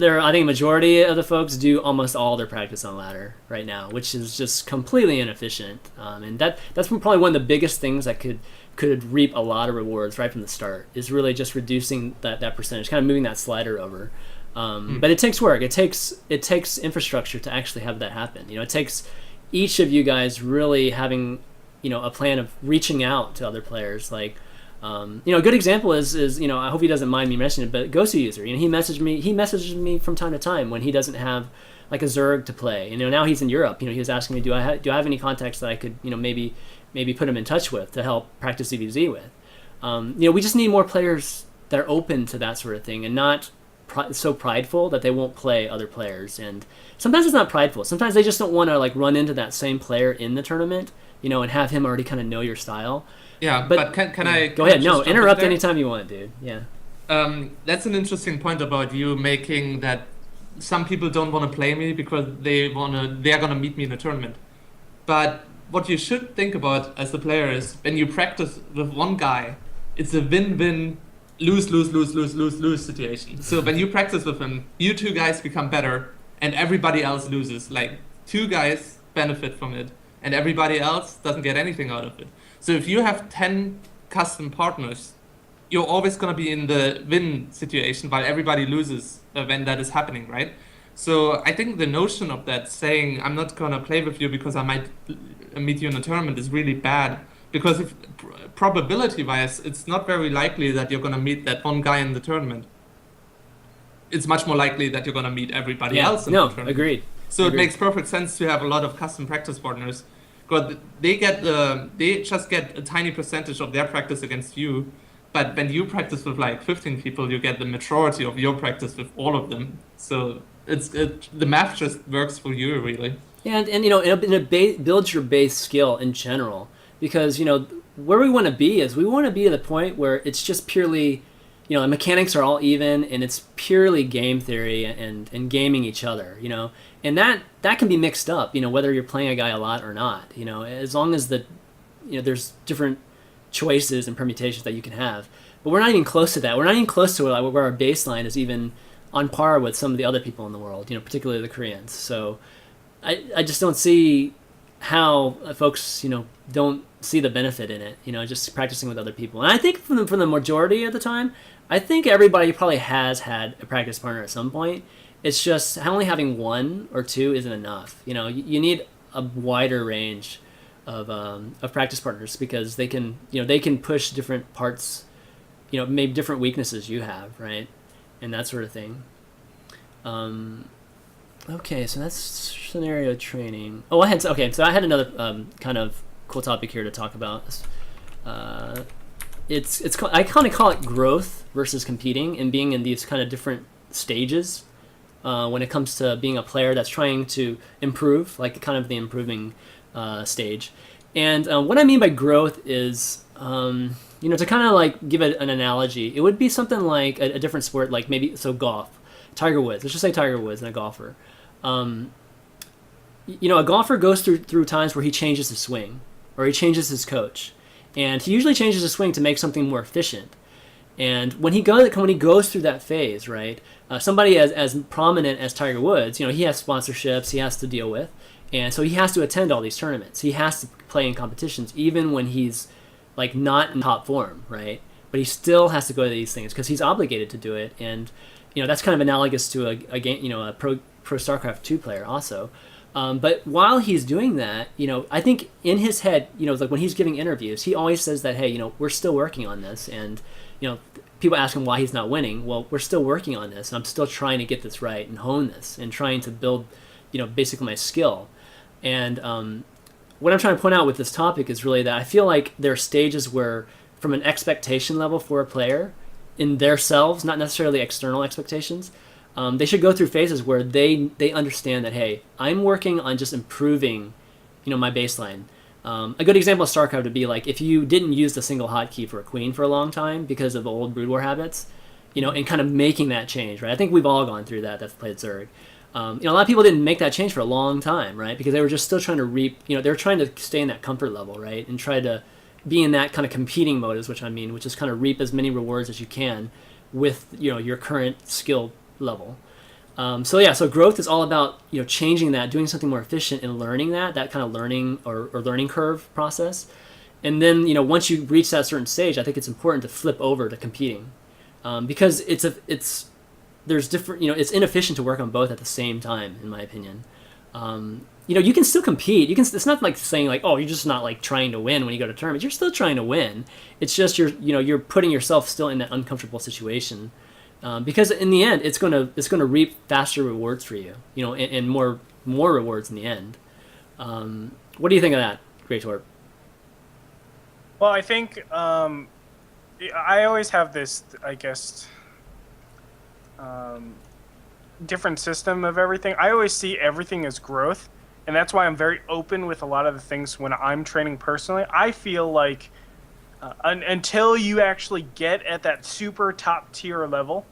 I think majority of the folks do almost all their practice on ladder right now, which is just completely inefficient. And that's probably one of the biggest things that could reap a lot of rewards right from the start, is really just reducing that percentage, kind of moving that slider over. But it takes work. It takes infrastructure to actually have that happen. It takes each of you guys really having, a plan of reaching out to other players. Like, a good example is I hope he doesn't mind me mentioning it, but Gosu User, he messages me from time to time when he doesn't have like a Zerg to play. Now he's in Europe. He was asking me, do I have any contacts that I could, maybe put him in touch with to help practice ZVZ with. We just need more players that are open to that sort of thing and not so prideful that they won't play other players. And sometimes it's not prideful. Sometimes they just don't want to like run into that same player in the tournament, and have him already kind of know your style. Yeah, but can I... Go ahead. No, interrupt anytime you want, dude. Yeah. That's an interesting point about you making that some people don't want to play me because they're gonna meet me in a tournament. But what you should think about as a player is when you practice with one guy, it's a win-win, lose situation. So when you practice with him, you two guys become better and everybody else loses. Like, two guys benefit from it and everybody else doesn't get anything out of it. So if you have 10 custom partners, you're always going to be in the win situation while everybody loses when that is happening, right? So I think the notion of that, saying I'm not going to play with you because I might meet you in a tournament, is really bad. Because if probability-wise, it's not very likely that you're going to meet that one guy in the tournament. It's much more likely that you're going to meet everybody else in the tournament. Agreed. So it makes perfect sense to have a lot of custom practice partners, because they just get a tiny percentage of their practice against you. But when you practice with like 15 people, you get the majority of your practice with all of them. So the math just works for you, really. Yeah, and it builds your base skill in general, because where we want to be is we want to be at the point where it's just purely, the mechanics are all even and it's purely game theory and gaming each other, and that can be mixed up, whether you're playing a guy a lot or not, as long as there's different choices and permutations that you can have. But we're not even close to that. We're not even close to where our baseline is even on par with some of the other people in the world, particularly the Koreans. So I just don't see how folks, don't see the benefit in it, just practicing with other people. And I think from the majority of the time, I think everybody probably has had a practice partner at some point. It's just only having one or two isn't enough. You need a wider range of practice partners, because they can push different parts, maybe different weaknesses you have, right, and that sort of thing. Okay, so that's scenario training. So I had another kind of cool topic here to talk about. I kind of call it growth versus competing, and being in these kind of different stages when it comes to being a player that's trying to improve, like kind of the improving stage. And what I mean by growth is, to kind of like give it an analogy, it would be something like a different sport, like maybe golf. Tiger Woods. Let's just say Tiger Woods and a golfer. A golfer goes through times where he changes his swing, or he changes his coach, and he usually changes his swing to make something more efficient. And when he goes through that phase, right, somebody as prominent as Tiger Woods, he has sponsorships he has to deal with, and so he has to attend all these tournaments. He has to play in competitions, even when he's like not in top form, right? But he still has to go to these things because he's obligated to do it. And that's kind of analogous to a game, a pro StarCraft 2 player also. But while he's doing that, I think in his head, like when he's giving interviews, he always says that, hey, we're still working on this. And, people ask him why he's not winning. Well, we're still working on this. And I'm still trying to get this right and hone this and trying to build, basically my skill. And what I'm trying to point out with this topic is really that I feel like there are stages where, from an expectation level for a player in themselves, not necessarily external expectations, they should go through phases where they understand that, hey, I'm working on just improving, my baseline. A good example of StarCraft would be like if you didn't use the single hotkey for a queen for a long time because of the old Brood War habits, and kind of making that change, right? I think we've all gone through that. That's played Zerg. A lot of people didn't make that change for a long time, right? Because they were just still trying to reap, they were trying to stay in that comfort level, right? And try to be in that kind of competing mode, which is kind of reap as many rewards as you can with, your current skill level. So growth is all about changing that, doing something more efficient, and learning that kind of learning or learning curve process. And then once you reach that certain stage, I think it's important to flip over to competing, because there's different it's inefficient to work on both at the same time, in my opinion. You can still compete. It's not like saying like, oh, you're just not like trying to win when you go to tournaments. You're still trying to win. It's just you're putting yourself still in that uncomfortable situation, because in the end it's gonna reap faster rewards for you, and more rewards in the end. What do you think of that, Gretorp? Well, I think I always have this, I guess, different system of everything. I always see everything as growth, and that's why I'm very open with a lot of the things when I'm training personally. I feel like until you actually get at that super top tier level,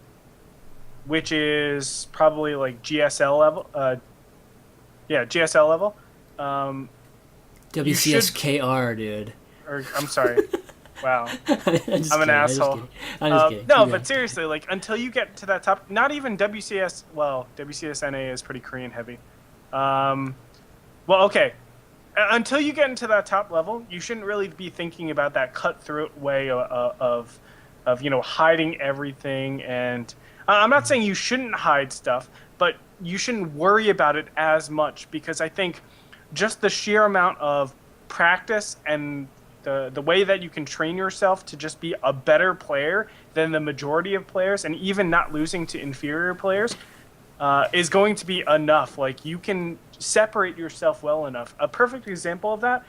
which is probably like GSL level, GSL level. WCSKR, dude. Or I'm sorry. Wow. I'm an asshole. I'm just kidding. No, but seriously, like until you get to that top, not even WCS. Well, WCSNA is pretty Korean heavy. Okay. Until you get into that top level, you shouldn't really be thinking about that cutthroat way of hiding everything. And I'm not saying you shouldn't hide stuff, but you shouldn't worry about it as much, because I think just the sheer amount of practice and the way that you can train yourself to just be a better player than the majority of players, and even not losing to inferior players, is going to be enough. Like, you can separate yourself well enough. A perfect example of that,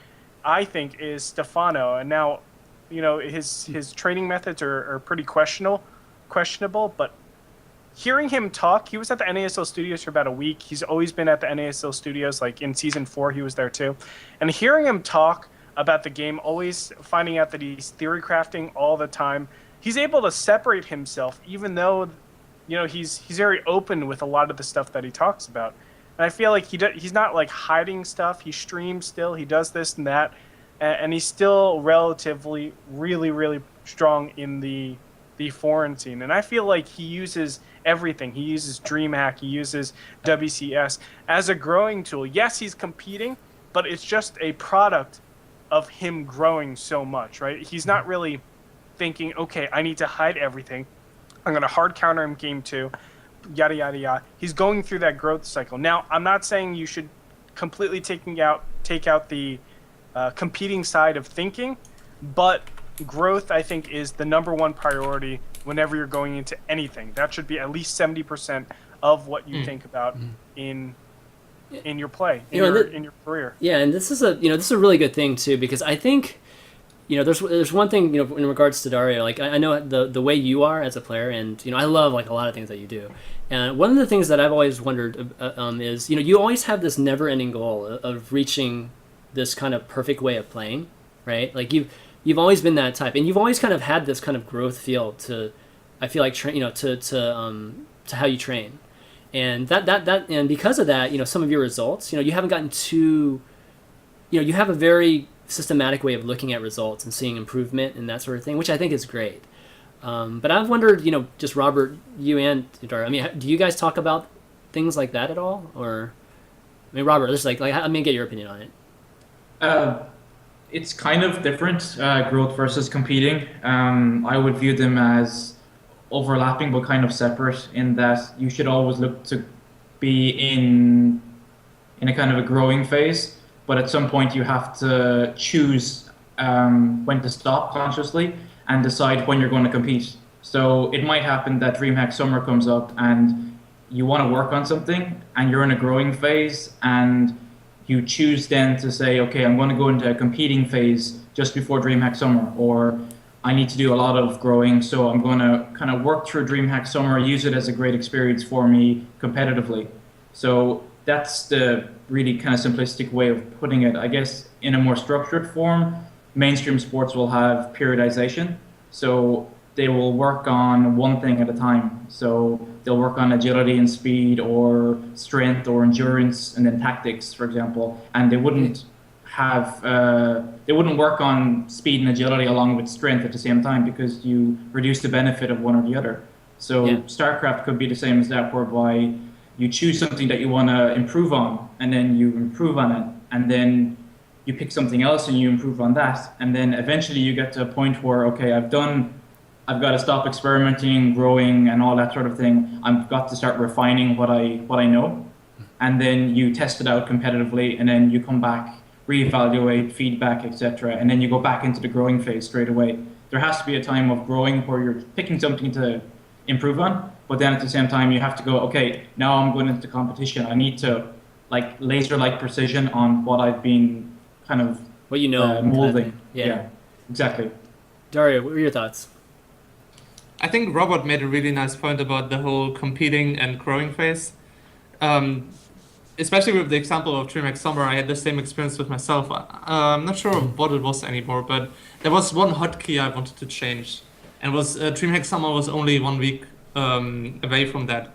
I think, is Stefano. And now, his training methods are pretty questionable, but hearing him talk, he was at the NASL studios for about a week. He's always been at the NASL studios, like in season 4 he was there too. And hearing him talk about the game, always finding out that he's theory crafting all the time, he's able to separate himself, even though he's very open with a lot of the stuff that he talks about. And I feel like he's not like hiding stuff. He streams still, he does this and that, and he's still relatively really, really strong in the foreign scene. And I feel like he uses everything. He uses DreamHack, he uses WCS as a growing tool. Yes, he's competing, but it's just a product of him growing so much, right? He's not really thinking, okay, I need to hide everything, I'm going to hard counter him game 2, yada, yada, yada. He's going through that growth cycle. Now, I'm not saying you should completely take out the competing side of thinking, but growth, I think, is the number one priority whenever you're going into anything. That should be at least 70% of what you think about in your play, in your career. Yeah, and this is a really good thing too, because I think there's one thing in regards to Dario. Like, I know the way you are as a player, and I love like a lot of things that you do. And one of the things that I've always wondered is you always have this never-ending goal of reaching this kind of perfect way of playing, right? Like you've always been that type, and you've always kind of had this kind of growth feel to, I feel like, to how you train. And and because of that, some of your results, you haven't gotten too, you have a very systematic way of looking at results and seeing improvement and that sort of thing, which I think is great. But I've wondered, just Robert, you and Dario, I mean, do you guys talk about things like that at all? Or, I mean, Robert, just like let me get your opinion on it. It's kind of different, growth versus competing. I would view them as overlapping but kind of separate, in that you should always look to be in a kind of a growing phase, but at some point you have to choose when to stop consciously and decide when you're going to compete. So it might happen that DreamHack Summer comes up and you want to work on something and you're in a growing phase, and you choose then to say, okay, I'm going to go into a competing phase just before DreamHack Summer, or I need to do a lot of growing, so I'm going to kind of work through DreamHack Summer, use it as a great experience for me competitively. So that's the really kind of simplistic way of putting it. I guess in a more structured form, mainstream sports will have periodization. So they will work on one thing at a time. So they'll work on agility and speed, or strength or endurance, and then tactics, for example. And they wouldn't work on speed and agility along with strength at the same time, because you reduce the benefit of one or the other. So StarCraft could be the same as that, whereby you choose something that you want to improve on, and then you improve on it, and then you pick something else and you improve on that, and then eventually you get to a point where, okay, I've got to stop experimenting, growing, and all that sort of thing. I've got to start refining what I know, and then you test it out competitively, and then you come back, reevaluate, feedback, etc., and then you go back into the growing phase straight away. There has to be a time of growing where you're picking something to improve on, but then at the same time you have to go, okay, now I'm going into competition. I need to like laser-like precision on what I've been kind of what you know, molding. Yeah, exactly. Dario, what were your thoughts? I think Robert made a really nice point about the whole competing and growing phase. Especially with the example of DreamHack Summer, I had the same experience with myself. I'm not sure what it was anymore, but there was one hotkey I wanted to change, and was DreamHack Summer was only 1 week away from that,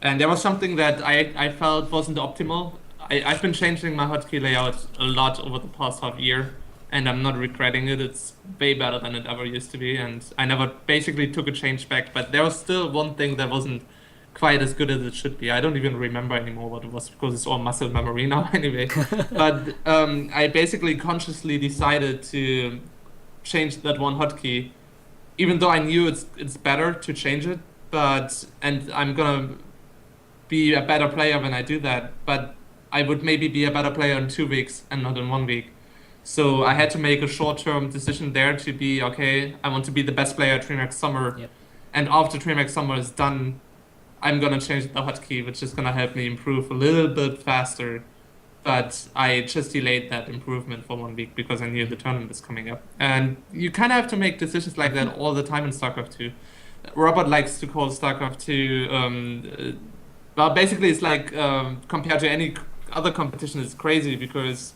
and there was something that I felt wasn't optimal. I've been changing my hotkey layout a lot over the past half year, and I'm not regretting it. It's way better than it ever used to be, and I never basically took a change back. But there was still one thing that wasn't quite as good as it should be. I don't even remember anymore what it was because it's all muscle memory now anyway. But I basically consciously decided to change that one hotkey, even though I knew it's better to change it. And I'm gonna be a better player when I do that. But I would maybe be a better player in 2 weeks and not in 1 week. So I had to make a short-term decision there to be, okay, I want to be the best player at DreamHack Summer. Yep. And after DreamHack Summer is done, I'm going to change the hotkey, which is going to help me improve a little bit faster. But I just delayed that improvement for 1 week because I knew the tournament was coming up. And you kind of have to make decisions like that all the time in StarCraft 2. Robert likes to call StarCraft 2, well, basically it's like, compared to any other competition, it's crazy because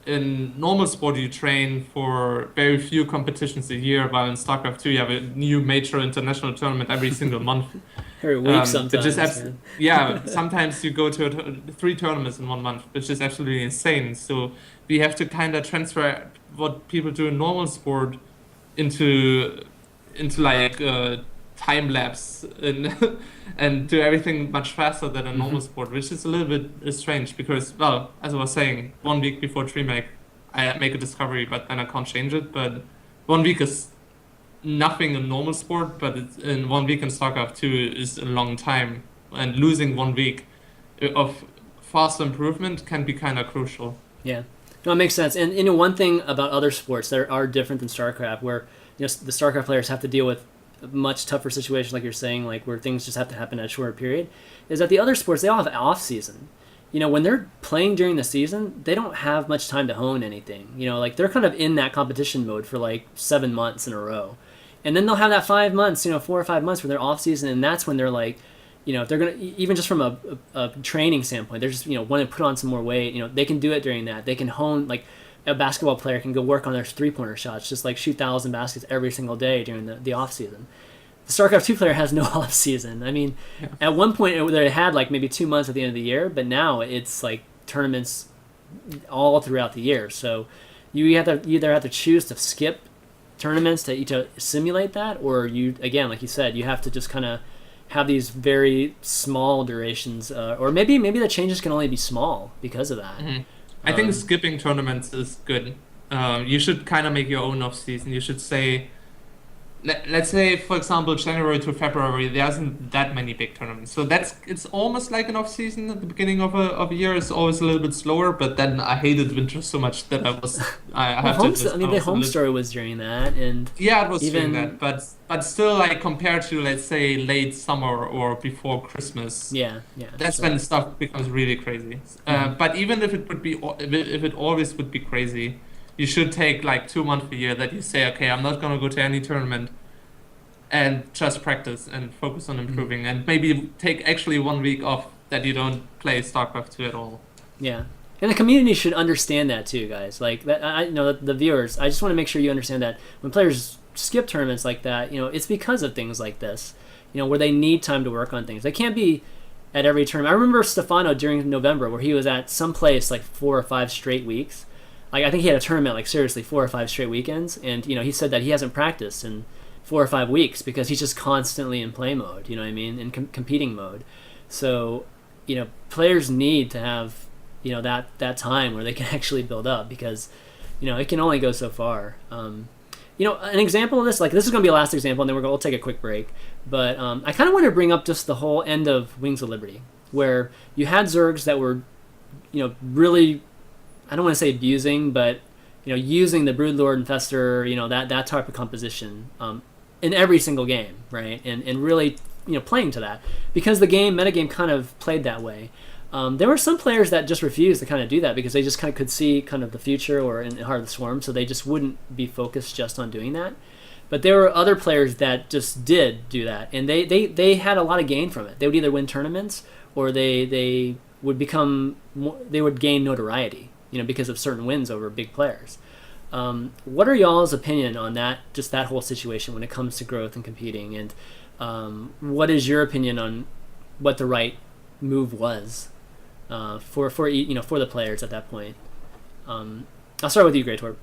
in normal sport you train for very few competitions a year, while in StarCraft 2 you have a new major international tournament every single month. Every week sometimes. Yeah, sometimes you go to 3 tournaments in 1 month, which is absolutely insane. So we have to kind of transfer what people do in normal sport into like time lapse and do everything much faster than a normal sport, which is a little bit strange because, well, as I was saying, 1 week before DreamHack, I make a discovery, but then I can't change it. But 1 week is nothing in normal sport, but in 1 week in StarCraft 2 is a long time, and losing 1 week of fast improvement can be kind of crucial. Yeah, no, it makes sense. And one thing about other sports that are different than StarCraft, where the StarCraft players have to deal with a much tougher situation, like you're saying, like where things just have to happen in a shorter period, is that the other sports, they all have off season. When they're playing during the season, they don't have much time to hone anything. Like they're kind of in that competition mode for like 7 months in a row. And then they'll have that 5 months, 4 or 5 months where they're off season, and that's when they're like, if they're going to, even just from a training standpoint, they're just, want to put on some more weight, they can do it during that. They can hone, like a basketball player can go work on their three-pointer shots, just like shoot 1,000 baskets every single day during the off season. The StarCraft 2 player has no off season. I mean, At one point they had like maybe 2 months at the end of the year, but now it's like tournaments all throughout the year. So you either have to choose to skip tournaments to simulate that, or you, again, like you said, you have to just kind of have these very small durations, or maybe the changes can only be small because of that. Mm-hmm. I think skipping tournaments is good. You should kind of make your own off season. You should say, let's say, for example, January to February, there isn't that many big tournaments. So it's almost like an off season at the beginning of a year. It's always a little bit slower, but then I hated winter so much that the home story was during that, and yeah, it was during that, but still, like compared to, let's say, late summer or before Christmas, that's when stuff becomes really crazy. But even if it always would be crazy, you should take like 2 months a year that you say, okay, I'm not gonna go to any tournament, and just practice and focus on improving, and maybe take actually 1 week off that you don't play StarCraft 2 at all. Yeah. And the community should understand that too, guys. Like that, I know that the viewers, I just want to make sure you understand that when players skip tournaments like that, it's because of things like this, where they need time to work on things. They can't be at every tournament. I remember Stefano during November where he was at some place like 4 or 5 straight weeks. Like I think he had a tournament like seriously 4 or 5 straight weekends, and he said that he hasn't practiced in 4 or 5 weeks because he's just constantly in play mode, in competing mode. So players need to have that time where they can actually build up, because it can only go so far. An example of this, like this is going to be the last example, and then we'll take a quick break. But I kind of want to bring up just the whole end of Wings of Liberty, where you had Zergs that were, really, I don't want to say abusing, but using the Broodlord Infestor, that type of composition in every single game, right? And really, playing to that, because the metagame kind of played that way. There were some players that just refused to kind of do that because they just kind of could see kind of the future or in Heart of the Swarm, so they just wouldn't be focused just on doing that. But there were other players that just did do that, and they had a lot of gain from it. They would either win tournaments or they would gain notoriety, because of certain wins over big players. What are y'all's opinion on that, just that whole situation when it comes to growth and competing, and what is your opinion on what the right move was for the players at that point? I'll start with you, Gretorp.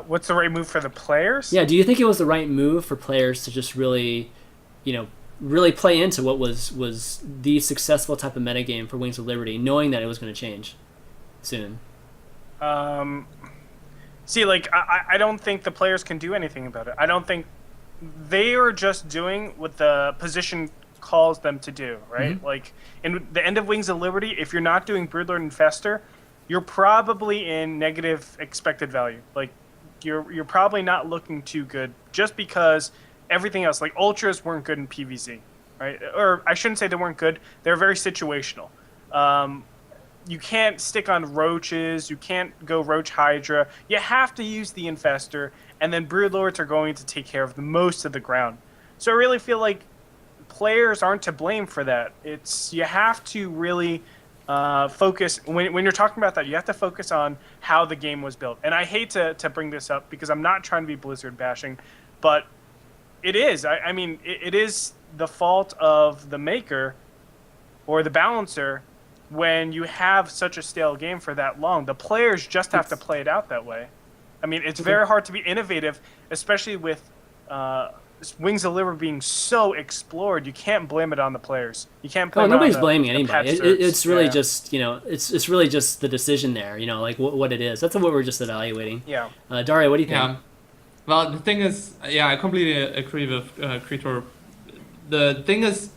What's the right move for the players? Yeah, do you think it was the right move for players to just really, really play into what was the successful type of metagame for Wings of Liberty, knowing that it was going to change soon? See, like, I don't think the players can do anything about it. I don't think they are just doing what the position calls them to do, right? Mm-hmm. Like, in the end of Wings of Liberty, if you're not doing Broodlord Infestor, you're probably in negative expected value. Like, you're probably not looking too good, just because everything else, like Ultras weren't good in PvZ, right? Or I shouldn't say they weren't good. They're very situational. You can't stick on Roaches. You can't go Roach Hydra. You have to use the Infestor, and then Broodlords are going to take care of the most of the ground. So I really feel like players aren't to blame for that. You have to really focus, when you're talking about that, you have to focus on how the game was built. And I hate to bring this up because I'm not trying to be Blizzard bashing, but it is. I mean, it is the fault of the maker or the balancer when you have such a stale game for that long. The players just have to play it out that way. I mean, it's very hard to be innovative, especially with Wings of Liberty being so explored. You can't blame it on the players. You can't blame. Nobody's blaming anybody. It's really just it's really just the decision there. Like what it is. That's what we're just evaluating. Yeah. Dario, what do you think? Yeah. Well, the thing is, I completely agree with Gretorp. The thing is,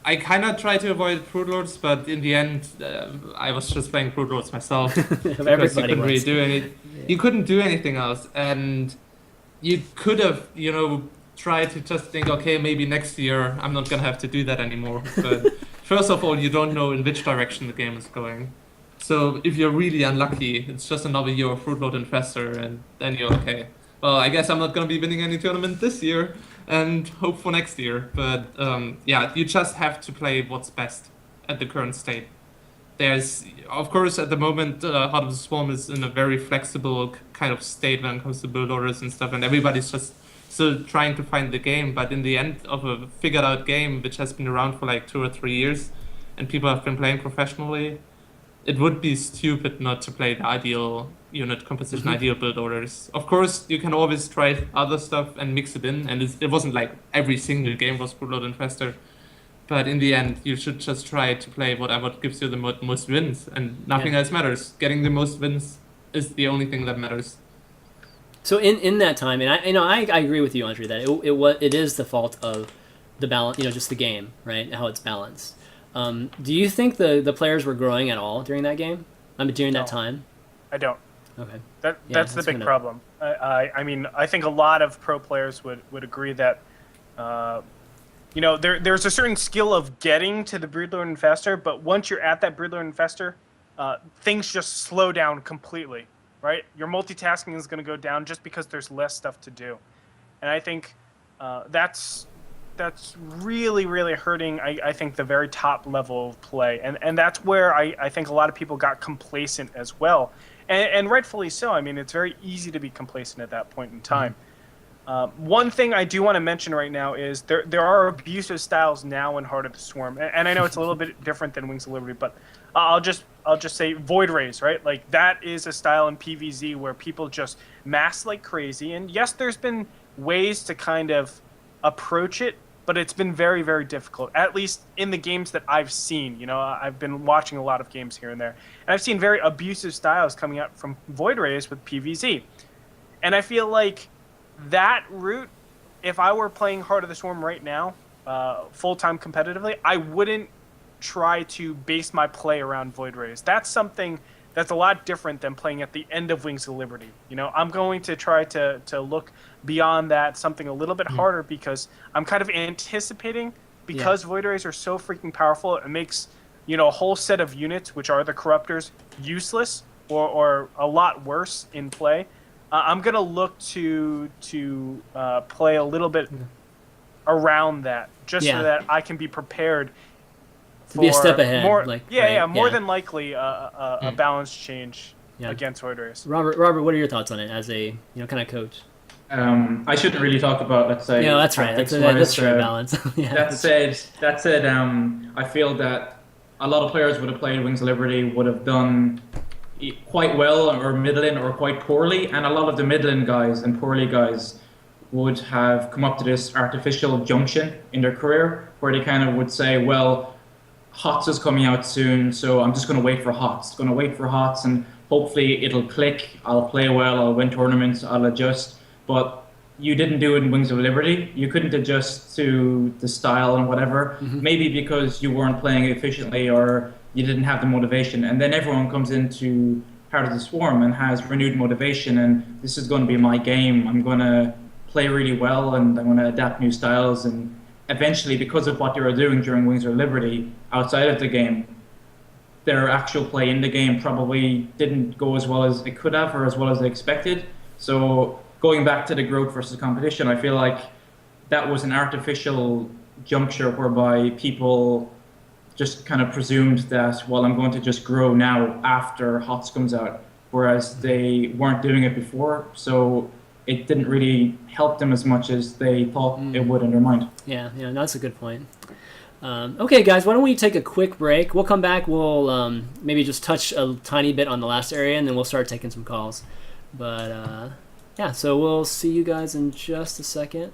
I kind of try to avoid Broodlords, but in the end, I was just playing Broodlords myself because you couldn't do anything else, and you could have, try to just think, okay, maybe next year I'm not gonna have to do that anymore. But first of all, you don't know in which direction the game is going. So if you're really unlucky, it's just another year of Fruitlord Infestor, and then you're okay. Well, I guess I'm not gonna be winning any tournament this year, and hope for next year. But you just have to play what's best at the current state. There's, of course, at the moment, Heart of the Swarm is in a very flexible kind of state when it comes to build orders and stuff, and everybody's just still trying to find the game. But in the end of a figured out game, which has been around for like 2 or 3 years, and people have been playing professionally, it would be stupid not to play the ideal unit composition, ideal build orders. Of course, you can always try other stuff and mix it in, and it wasn't like every single game was Broodlord Infestor. But in the end, you should just try to play whatever gives you the most wins, and nothing else matters. Getting the most wins is the only thing that matters. So in that time, and I agree with you, Andre, that it is the fault of the balance, just the game, right? How it's balanced. Do you think the players were growing at all during that game? During that time? I don't. Okay. That's the big problem. I mean, I think a lot of pro players would agree that. There's a certain skill of getting to the Broodlord Infestor, but once you're at that Broodlord Infestor, things just slow down completely, right? Your multitasking is going to go down just because there's less stuff to do. And I think that's really, really hurting, I think, the very top level of play. And that's where I think a lot of people got complacent as well. And rightfully so. I mean, it's very easy to be complacent at that point in time. Mm-hmm. One thing I do want to mention right now is there are abusive styles now in Heart of the Swarm, and I know it's a little bit different than Wings of Liberty, but I'll just say Void Rays, right? Like, that is a style in PvZ where people just mass like crazy, and yes, there's been ways to kind of approach it but it's been very, very difficult, at least in the games that I've seen. You know, I've been watching a lot of games here and there, and I've seen very abusive styles coming out from Void Rays with PvZ. And I feel like that route, if I were playing Heart of the Swarm right now, full-time competitively, I wouldn't try to base my play around Void Rays. That's something that's a lot different than playing at the end of Wings of Liberty. You know, I'm going to try to look beyond that, something a little bit harder, because I'm kind of anticipating, because Void Rays are so freaking powerful, it makes, you know, a whole set of units, which are the Corruptors, useless or a lot worse in play. I'm going to look to play a little bit around that, just so that I can be prepared to be a step ahead. More, right, more than likely a balance change against Void Rays. Robert, what are your thoughts on it as a, you know, kind of coach? I shouldn't really talk about, let's say. Yeah, that's right. That's true balance. That said, I feel that a lot of players would have played Wings of Liberty would have done quite well or middling or quite poorly, and a lot of the middling guys and poorly guys would have come up to this artificial junction in their career where they kind of would say, well, HOTS is coming out soon, so I'm just going to wait for HOTS. And hopefully it'll click. I'll play well. I'll win tournaments. I'll adjust. But you didn't do it in Wings of Liberty. You couldn't adjust to the style and whatever. Maybe because you weren't playing efficiently or you didn't have the motivation. And then everyone comes into Heart of the Swarm and has renewed motivation. And this is going to be my game. I'm going to play really well, and I'm going to adapt new styles. And eventually, because of what they were doing during Wings of Liberty outside of the game, their actual play in the game probably didn't go as well as it could have or as well as they expected. So going back to the growth versus competition, I feel like that was an artificial juncture whereby people just kind of presumed that, well, I'm going to just grow now after HOTS comes out, whereas they weren't doing it before. So it didn't really help them as much as they thought it would in their mind. Yeah, that's a good point. Okay, guys, why don't we take a quick break? We'll come back. We'll maybe just touch a tiny bit on the last area, and then we'll start taking some calls. But, yeah, so we'll see you guys in just a second.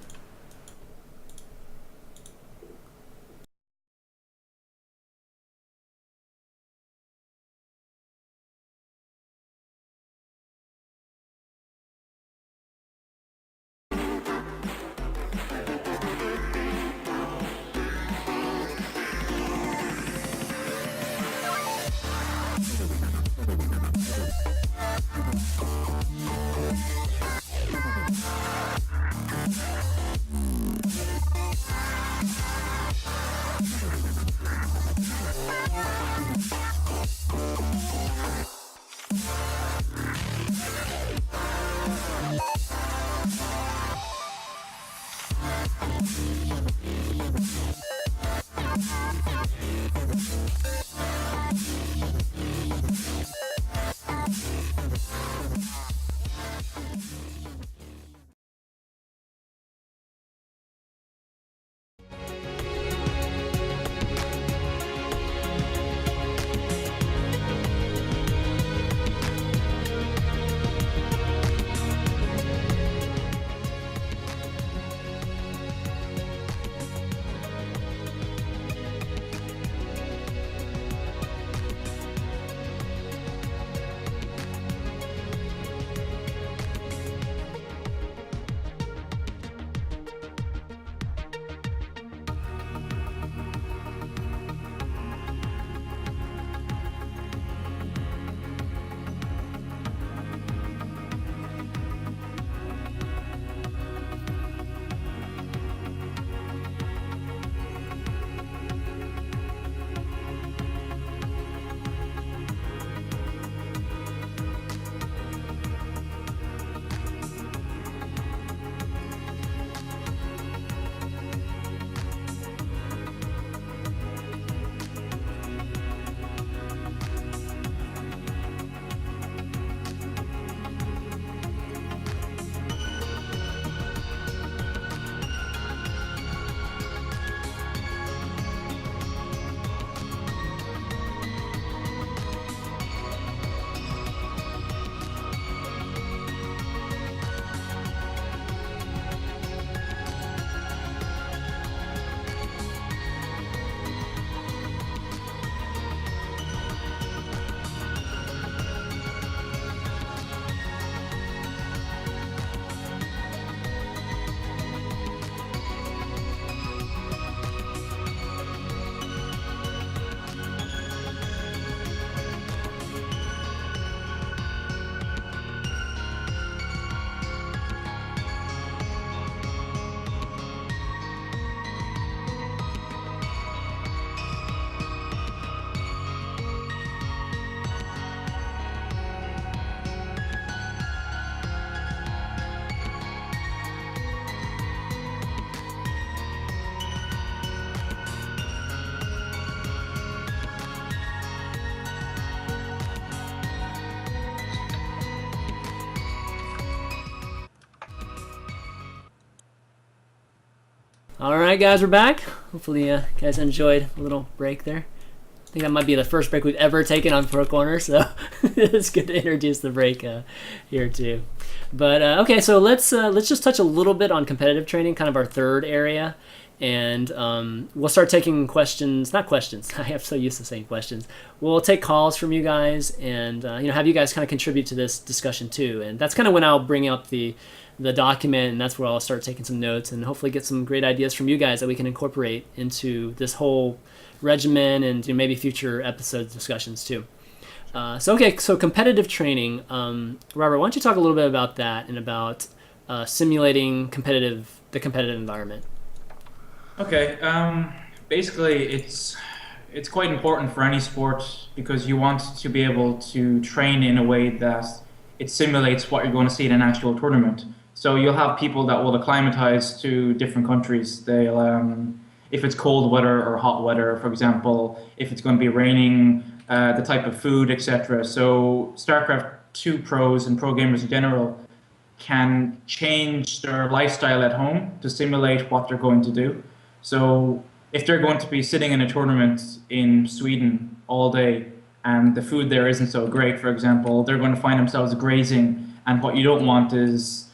All right, guys, we're back. Hopefully, you guys enjoyed a little break there. I think that might be the first break we've ever taken on Pro Corner, so it's good to introduce the break here too. But okay, so let's just touch a little bit on competitive training, kind of our third area, and we'll start taking questions. Not questions. I am so used to saying questions. We'll take calls from you guys, and have you guys kind of contribute to this discussion too. And that's kind of when I'll bring out the document, and that's where I'll start taking some notes and hopefully get some great ideas from you guys that we can incorporate into this whole regimen and maybe future episodes discussions too. So competitive training. Robert, why don't you talk a little bit about that and about simulating the competitive environment? Okay. Basically, it's quite important for any sport because you want to be able to train in a way that it simulates what you're going to see in an actual tournament. So you'll have people that will acclimatize to different countries. They'll if it's cold weather or hot weather, for example, if it's going to be raining, the type of food, etc. So StarCraft 2 pros and pro gamers in general can change their lifestyle at home to simulate what they're going to do. So if they're going to be sitting in a tournament in Sweden all day and the food there isn't so great, for example, they're going to find themselves grazing. And what you don't want is,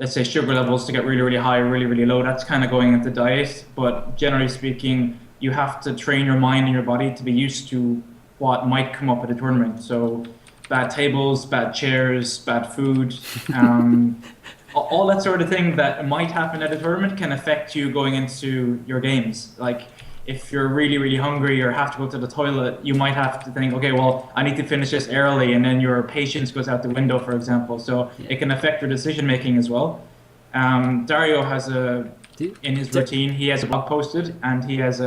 let's say, sugar levels to get really, really high, really, really low. That's kind of going into diet. But generally speaking, you have to train your mind and your body to be used to what might come up at a tournament. So bad tables, bad chairs, bad food, all that sort of thing that might happen at a tournament can affect you going into your games. Like if you're really, really hungry or have to go to the toilet, you might have to think, okay, well, I need to finish this early, and then your patience goes out the window, for example. So it can affect your decision making as well. Dario has in his routine, he has a blog posted, and he has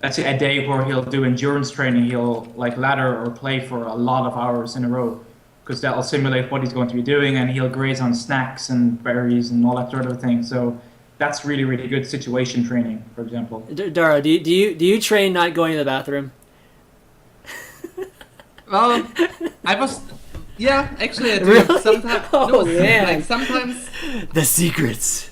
let's say a day where he'll do endurance training. He'll like ladder or play for a lot of hours in a row, because that'll simulate what he's going to be doing, and he'll graze on snacks and berries and all that sort of thing. So that's really, really good situation training, for example. Dara, do you train not going to the bathroom? Well, actually I do. Really? Sometimes, Oh, man. like sometimes The secrets.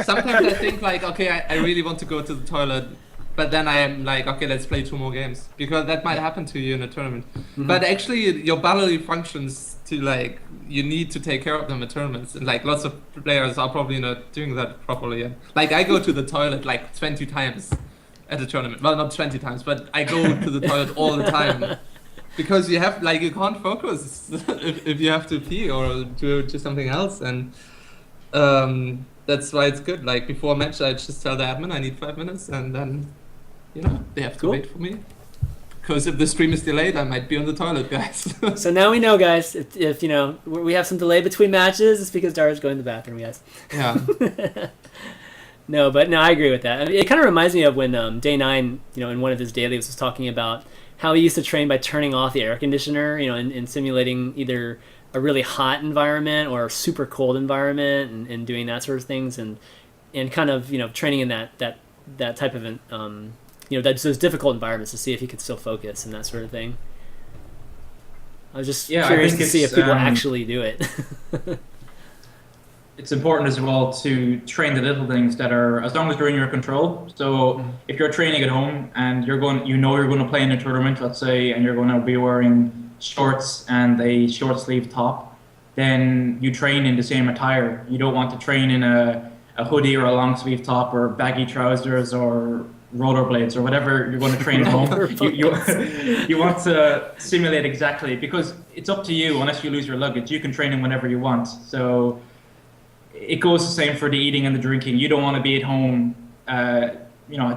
Sometimes I think like, okay, I really want to go to the toilet, but then I am like, okay, let's play 2 more games, because that might happen to you in a tournament. Mm-hmm. But actually, your bodily functions to like, you need to take care of them in tournaments, and like lots of players are probably not doing that properly. And like I go to the toilet like 20 times at a tournament. Well, not 20 times, but I go to the toilet all the time. Because you have you can't focus if you have to pee or do something else, and that's why it's good. Like before a match, I just tell the admin I need 5 minutes, and then they have to wait for me. Because if the stream is delayed, I might be on the toilet, guys. So now we know, guys. If we have some delay between matches, it's because Dara's going to the bathroom, guys. Yeah. No, I agree with that. I mean, it kind of reminds me of when Day 9, in one of his dailies was talking about how he used to train by turning off the air conditioner, and simulating either a really hot environment or a super cold environment, and doing that sort of things, and kind of training in that type of those difficult environments to see if he could still focus and that sort of thing. I was just curious to see if people actually do it. It's important as well to train the little things that are, as long as they're in your control. So if you're training at home and you're going to play in a tournament, let's say, and you're going to be wearing shorts and a short sleeve top, then you train in the same attire. You don't want to train in a hoodie or a long sleeve top or baggy trousers or rollerblades or whatever you're going to train at home. You want to simulate exactly, because it's up to you. Unless you lose your luggage, you can train in whenever you want. So it goes the same for the eating and the drinking. You don't want to be at home,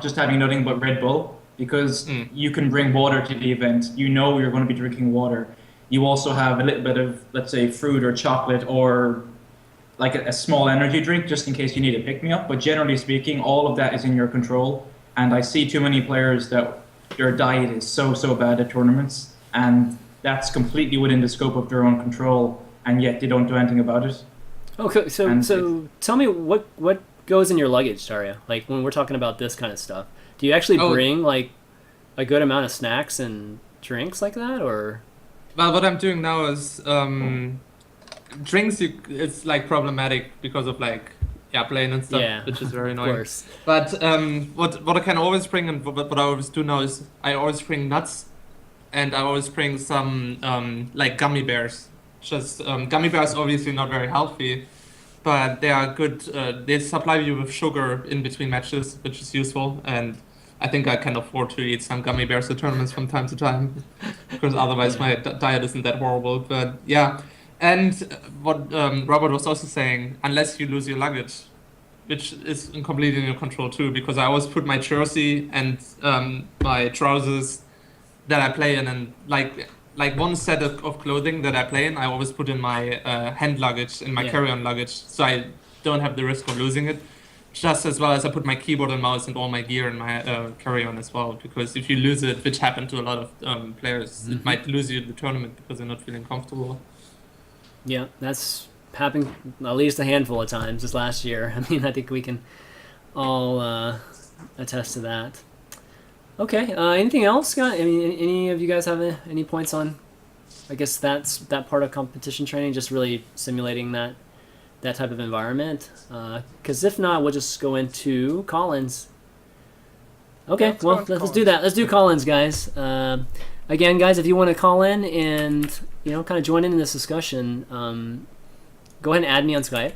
just having nothing but Red Bull, because you can bring water to the event. You're going to be drinking water. You also have a little bit of, let's say, fruit or chocolate or like a small energy drink just in case you need a pick-me-up. But generally speaking, all of that is in your control. And I see too many players that their diet is so bad at tournaments, and that's completely within the scope of their own control, and yet they don't do anything about it. Okay, so tell me what goes in your luggage, Dario? Like when we're talking about this kind of stuff, do you actually bring like a good amount of snacks and drinks like that, or? Well, what I'm doing now is drinks. It's like problematic because of plane and stuff, Yeah, which is very of annoying. course. But what I can always bring, and what I always do now, is I always bring nuts, and I always bring some like gummy bears. Just gummy bears obviously not very healthy, but they are good. They supply you with sugar in between matches, which is useful. And I think I can afford to eat some gummy bears at tournaments from time to time, because otherwise my diet isn't that horrible. But yeah, and what Robert was also saying, unless you lose your luggage, which is completely in your control too, because I always put my jersey and my trousers that I play in, and like one set of clothing that I play in, I always put in my hand luggage, in my Yeah. carry-on luggage, so I don't have the risk of losing it. Just as well as I put my keyboard and mouse and all my gear in my carry-on as well, because if you lose it, which happened to a lot of players, it might lose you the tournament because they're not feeling comfortable. Yeah, that's happened at least a handful of times this last year. I mean, I think we can all attest to that. Okay, anything else, guys? I mean, any of you guys have any points on? I guess that's that part of competition training, just really simulating that type of environment. Because if not, we'll just go into call-ins. Okay, Yeah, well, let's do that. Let's do call-ins, guys. Again, guys, if you want to call in and kind of join in this discussion, go ahead and add me on Skype,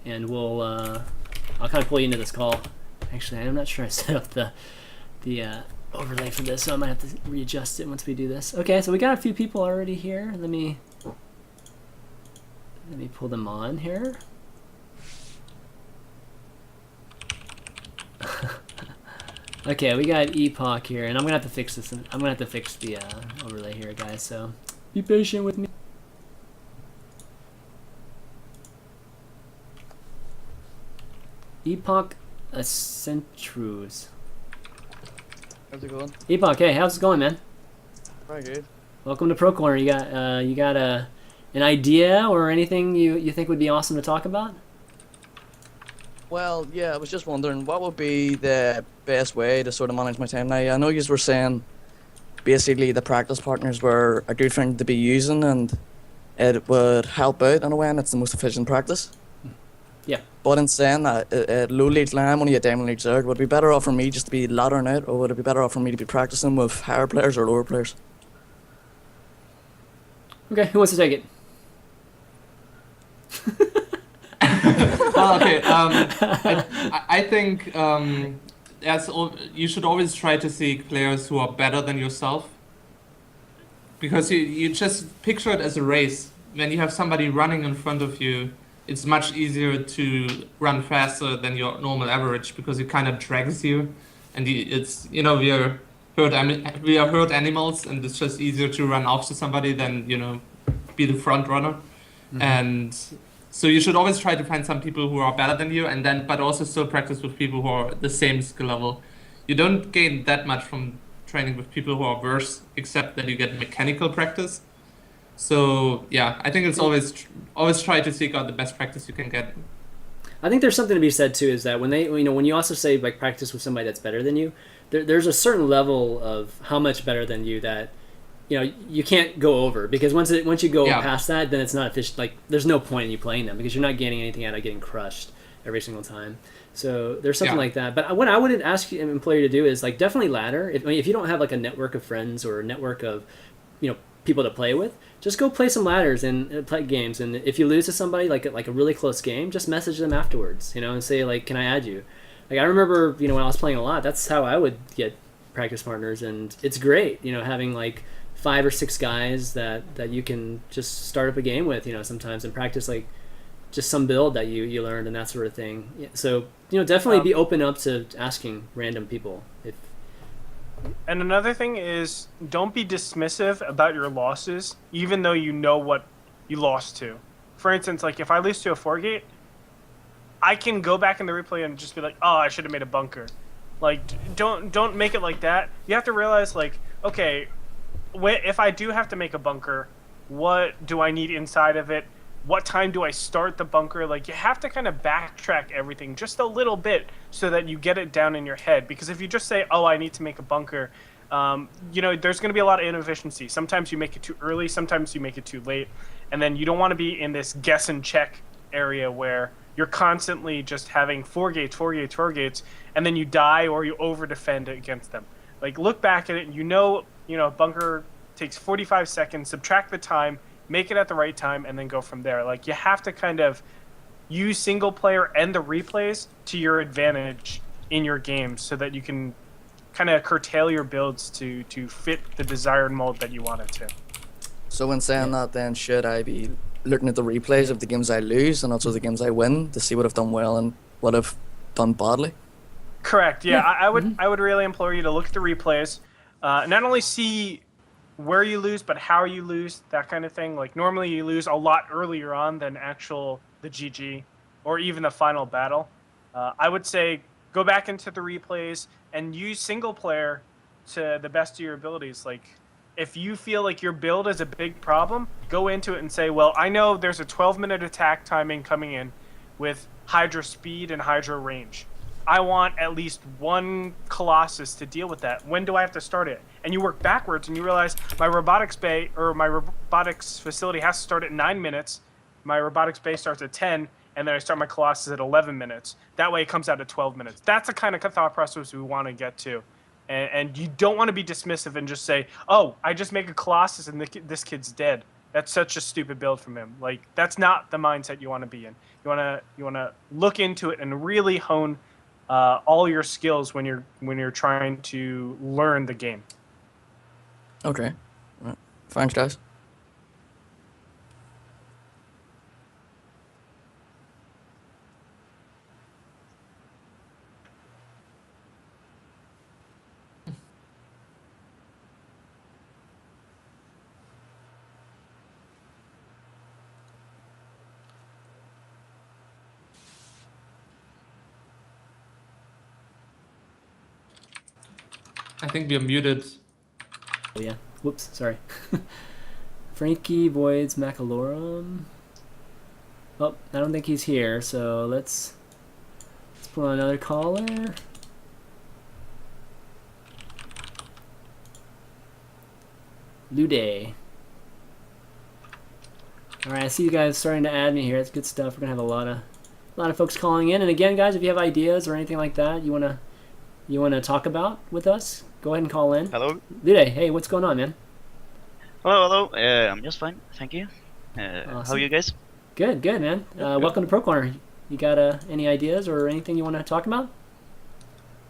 and I'll kind of pull you into this call. Actually, I'm not sure I set up the overlay for this, so I might have to readjust it once we do this. Okay, so we got a few people already here. Let me pull them on here. Okay, we got Epoch here, and I'm gonna have to fix this. I'm gonna have to fix the overlay here, guys. So be patient with me. Epoch Accentrus. How's it going? Epoch, hey, how's it going, man? Very good. Welcome to Pro Corner. You got an idea or anything you think would be awesome to talk about? Well, yeah, I was just wondering what would be the best way to sort of manage my time now. I know you were saying basically the practice partners were a good thing to be using and it would help out in a way and it's the most efficient practice. Yeah. But in saying that, at low leagues now, I'm only a diamond league zerg. Would it be better off for me just to be laddering out, or would it be better off for me to be practicing with higher players or lower players? Okay, who wants to take it? Well, okay. I think you should always try to seek players who are better than yourself, because you just picture it as a race. When you have somebody running in front of you, it's much easier to run faster than your normal average because it kind of drags you, and it's we are herd animals, and it's just easier to run after somebody than be the front runner. Mm-hmm. And so you should always try to find some people who are better than you, but also still practice with people who are the same skill level. You don't gain that much from training with people who are worse, except that you get mechanical practice. So yeah, I think it's always try to seek out the best practice you can get. I think there's something to be said too, is that when you also say like practice with somebody that's better than you, there's a certain level of how much better than you that you can't go over, because once you go past that, then it's not efficient. Like there's no point in you playing them because you're not gaining anything out of getting crushed every single time. So there's something like that. But what I would ask an employer to do is like definitely ladder. If you don't have like a network of friends or a network of people to play with, just go play some ladders and play games. And if you lose to somebody like a really close game, just message them afterwards, and say like, can I add you? Like I remember when I was playing a lot, that's how I would get practice partners, and it's great having like 5 or 6 guys that you can just start up a game with sometimes and practice like just some build that you learned and that sort of thing. So definitely be open up to asking random people. And another thing is, don't be dismissive about your losses, even though you know what you lost to. For instance, like if I lose to a 4-gate, I can go back in the replay and just be like, oh, I should have made a bunker. Like, don't make it like that. You have to realize, like, okay, if I do have to make a bunker, what do I need inside of it? What time do I start the bunker? Like, you have to kind of backtrack everything just a little bit so that you get it down in your head. Because if you just say, oh, I need to make a bunker, there's going to be a lot of inefficiency. Sometimes you make it too early, sometimes you make it too late. And then you don't want to be in this guess and check area where you're constantly just having 4 gates, 4 gates, 4 gates, and then you die or you over defend against them. Like, look back at it, and you know, bunker takes 45 seconds, subtract the time, make it at the right time, and then go from there. Like, you have to kind of use single player and the replays to your advantage in your games so that you can kind of curtail your builds to fit the desired mold that you want it to. So when saying that, then should I be looking at the replays of the games I lose and also the games I win to see what I've done well and what I've done badly? Correct. Yeah, I would really implore you to look at the replays, not only see where you lose, but how you lose, that kind of thing. Like, normally you lose a lot earlier on than the GG or even the final battle. I would say go back into the replays and use single player to the best of your abilities. Like, if you feel like your build is a big problem, go into it and say, well, I know there's a 12-minute attack timing coming in with Hydra speed and Hydra range. I want at least one Colossus to deal with that. When do I have to start it? And you work backwards and you realize my robotics bay or my robotics facility has to start at 9 minutes. My robotics bay starts at 10, and then I start my Colossus at 11 minutes. That way it comes out at 12 minutes. That's the kind of thought process we want to get to. And you don't want to be dismissive and just say, oh, I just make a Colossus and this kid's dead. That's such a stupid build from him. Like, that's not the mindset you want to be in. You want to look into it and really hone all your skills when you're trying to learn the game. Okay. Right. Thanks, guys. I think we are muted. Oh, yeah. Whoops, sorry. Frankie Voids Macalorum. Oh, I don't think he's here, so let's put on another caller. Lude. Alright, I see you guys starting to add me here. It's good stuff. We're gonna have a lot of folks calling in. And again, guys, if you have ideas or anything like that you wanna talk about with us, go ahead and call in. Hello. Lude, hey, what's going on, man? Hello. I'm just fine, thank you. Awesome. How are you guys? Good, man. Welcome to Pro Corner. You got any ideas or anything you want to talk about?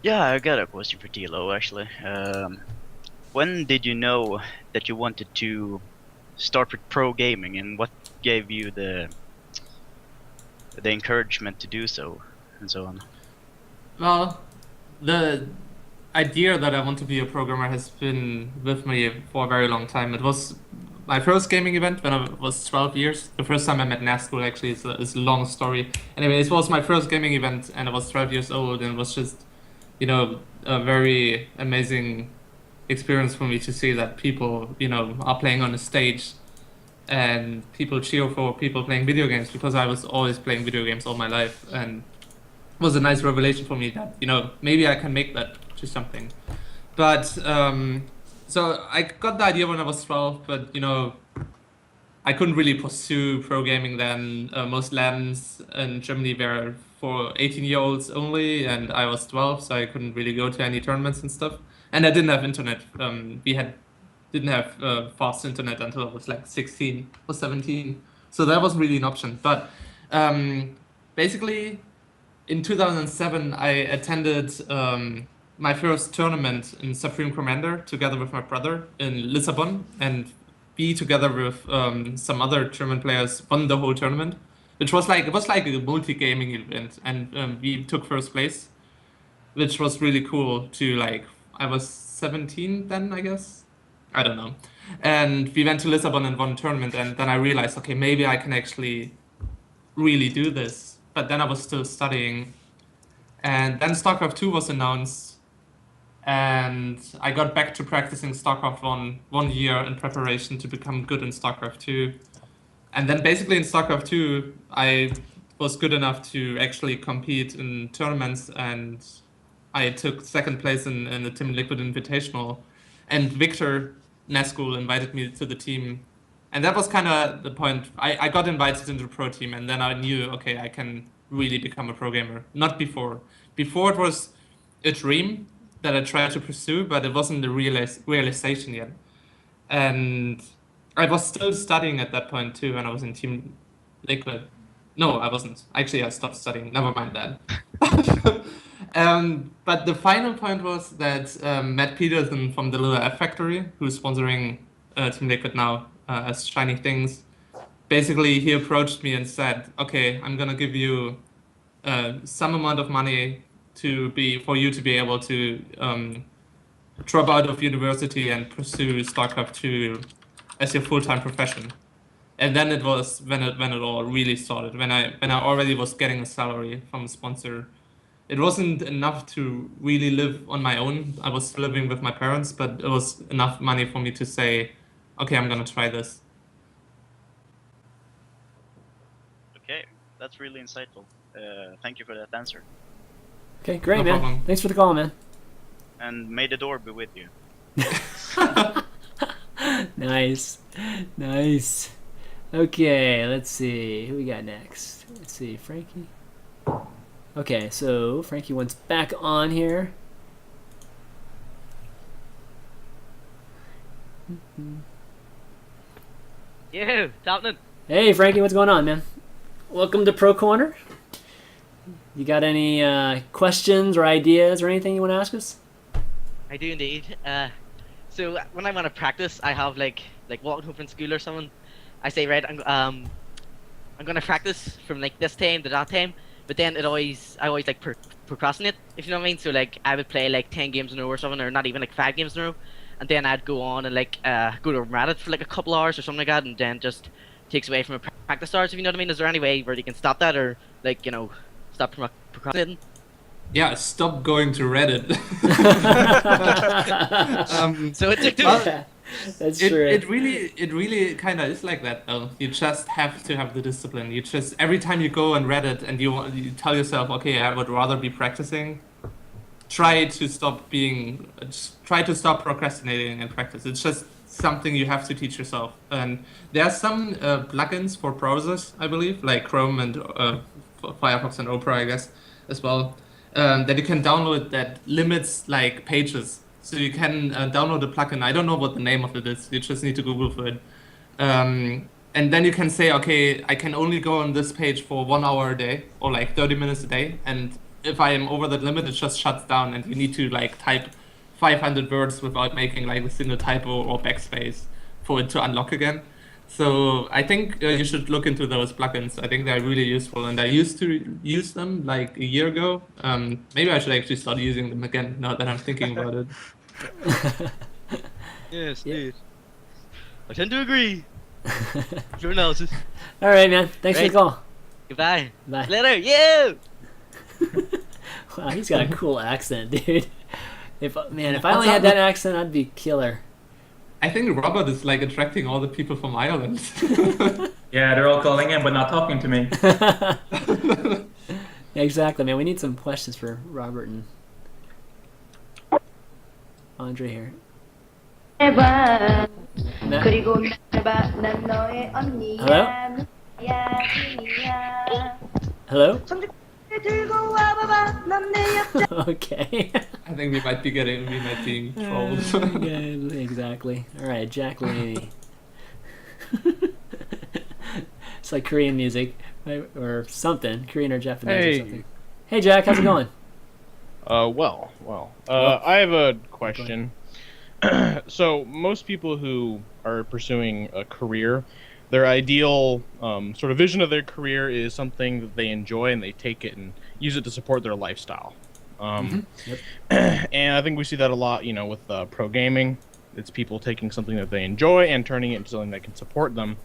Yeah, I got a question for TLO actually. When did you know that you wanted to start with pro gaming, and what gave you the encouragement to do so, and so on? Well, the idea that I want to be a programmer has been with me for a very long time. It was my first gaming event when I was 12 years. The first time I met Nazgul actually is a long story. Anyway, it was my first gaming event and I was 12 years old, and it was just, a very amazing experience for me to see that people, are playing on a stage and people cheer for people playing video games, because I was always playing video games all my life, and it was a nice revelation for me that, maybe I can make that to something. But so I got the idea when I was 12, but I couldn't really pursue pro gaming then. Most LANs in Germany were for 18-year-olds only, and I was 12, so I couldn't really go to any tournaments and stuff. And I didn't have internet. Didn't have fast internet until I was like 16 or 17, so that wasn't really an option. But basically, in 2007, I attended my first tournament in Supreme Commander together with my brother in Lisbon, and we together with some other German players won the whole tournament, which was like a multi-gaming event, and we took first place, which was really cool. I was 17 then, I guess, I don't know, and we went to Lisbon and won a tournament, and then I realized, okay, maybe I can actually really do this. But then I was still studying, and then StarCraft 2 was announced, and I got back to practicing StarCraft 1 year in preparation to become good in StarCraft 2. And then basically in StarCraft 2, I was good enough to actually compete in tournaments, and I took second place in the Team Liquid Invitational. And Victor Nazgul invited me to the team. And that was kind of the point. I got invited into the pro team, and then I knew, okay, I can really become a pro gamer. Not before. Before it was a dream that I tried to pursue, but it wasn't the realization yet. And I was still studying at that point too, when I was in Team Liquid. No, I wasn't. Actually, I stopped studying. Never mind that. But the final point was that Matt Peterson from the Little F Factory, who's sponsoring Team Liquid now as Shiny Things, basically he approached me and said, "Okay, I'm gonna give you some amount of money for you to be able to drop out of university and pursue StarCraft 2 as your full-time profession." And then it was when it all really started. When I already was getting a salary from a sponsor. It wasn't enough to really live on my own. I was living with my parents, but it was enough money for me to say, okay, I'm gonna try this. Okay, that's really insightful. Thank you for that answer. Okay, great, No man. problem. Thanks for the call, man. And may the door be with you. Nice. Nice. Okay, let's see. Who we got next? Let's see, Frankie. Okay, so Frankie wants back on here. Yo, Topman. Hey, Frankie, what's going on, man? Welcome to Pro Corner. You got any questions or ideas or anything you want to ask us? I do indeed. So when I want to practice, I have like walking home from school or something. I say, right, I'm gonna practice from like this time to that time, but then I always like procrastinate, if you know what I mean. So like I would play like 10 games in a row or something, or not even like 5 games in a row, and then I'd go on and like go to Reddit for like a couple hours or something like that, and then just takes away from a practice hours, if you know what I mean. Is there any way where you can stop that, or like, you know, stop procrastinating? Yeah, stop going to Reddit. So it took two. That's It true. it really kind of is like that though. You just have to have the discipline. You just every time you go on Reddit and you tell yourself, okay, I would rather be practicing. Try to stop procrastinating and practice. It's just something you have to teach yourself. And there are some plugins for browsers, I believe, like Chrome and Firefox and Opera, I guess, as well, that you can download that limits like pages. So you can download a plugin. I don't know what the name of it is. You just need to Google for it. And then you can say, okay, I can only go on this page for 1 hour a day or like 30 minutes a day. And if I am over that limit, it just shuts down and you need to like type 500 words without making like a single typo or backspace for it to unlock again. So I think you should look into those plugins. I think they're really useful, and I used to use them like a year ago. Maybe I should actually start using them again now that I'm thinking about it. Yes, Yeah. dude. I tend to agree. Your analysis. All right, man. Thanks for Right. the call. Goodbye. Bye. Later. Yo. Wow, he's got a cool accent, dude. If I only had that accent, I'd be killer. I think Robert is like attracting all the people from Ireland. Yeah, they're all calling in but not talking to me. Exactly, man. We need some questions for Robert and Andre here. Matt? Hello? Hello? Okay. I think we might be being trolled. Yeah, exactly. All right, Jack Laney. It's like Korean music, right? Or something, Korean or Japanese or Hey. something. Hey, Jack, how's it going? Well. I have a question. So most people who are pursuing a career, their ideal sort of vision of their career is something that they enjoy and they take it and use it to support their lifestyle. Yep. And I think we see that a lot, you know, with pro gaming. It's people taking something that they enjoy and turning it into something that can support them.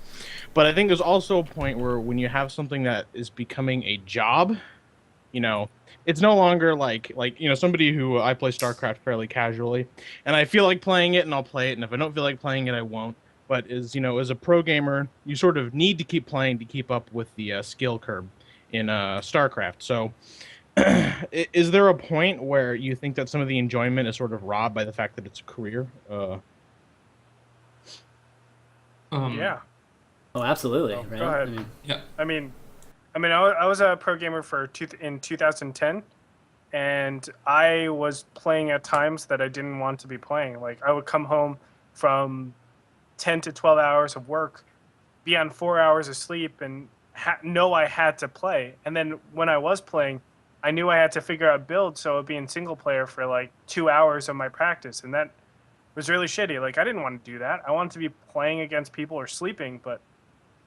But I think there's also a point where when you have something that is becoming a job, you know, it's no longer like you know, somebody who I play StarCraft fairly casually, and I feel like playing it and I'll play it, and if I don't feel like playing it, I won't. But as a pro gamer, you sort of need to keep playing to keep up with the skill curve in StarCraft. So is there a point where you think that some of the enjoyment is sort of robbed by the fact that it's a career? Yeah. Oh, absolutely. Oh, Right? go ahead. I mean, Yeah. I mean, I mean, I was a pro gamer in 2010, and I was playing at times that I didn't want to be playing. Like, I would come home from 10 to 12 hours of work, be on 4 hours of sleep, and know I had to play. And then when I was playing, I knew I had to figure out builds, so I'd be in single player for like 2 hours of my practice, and that was really shitty. Like, I didn't want to do that. I wanted to be playing against people or sleeping, but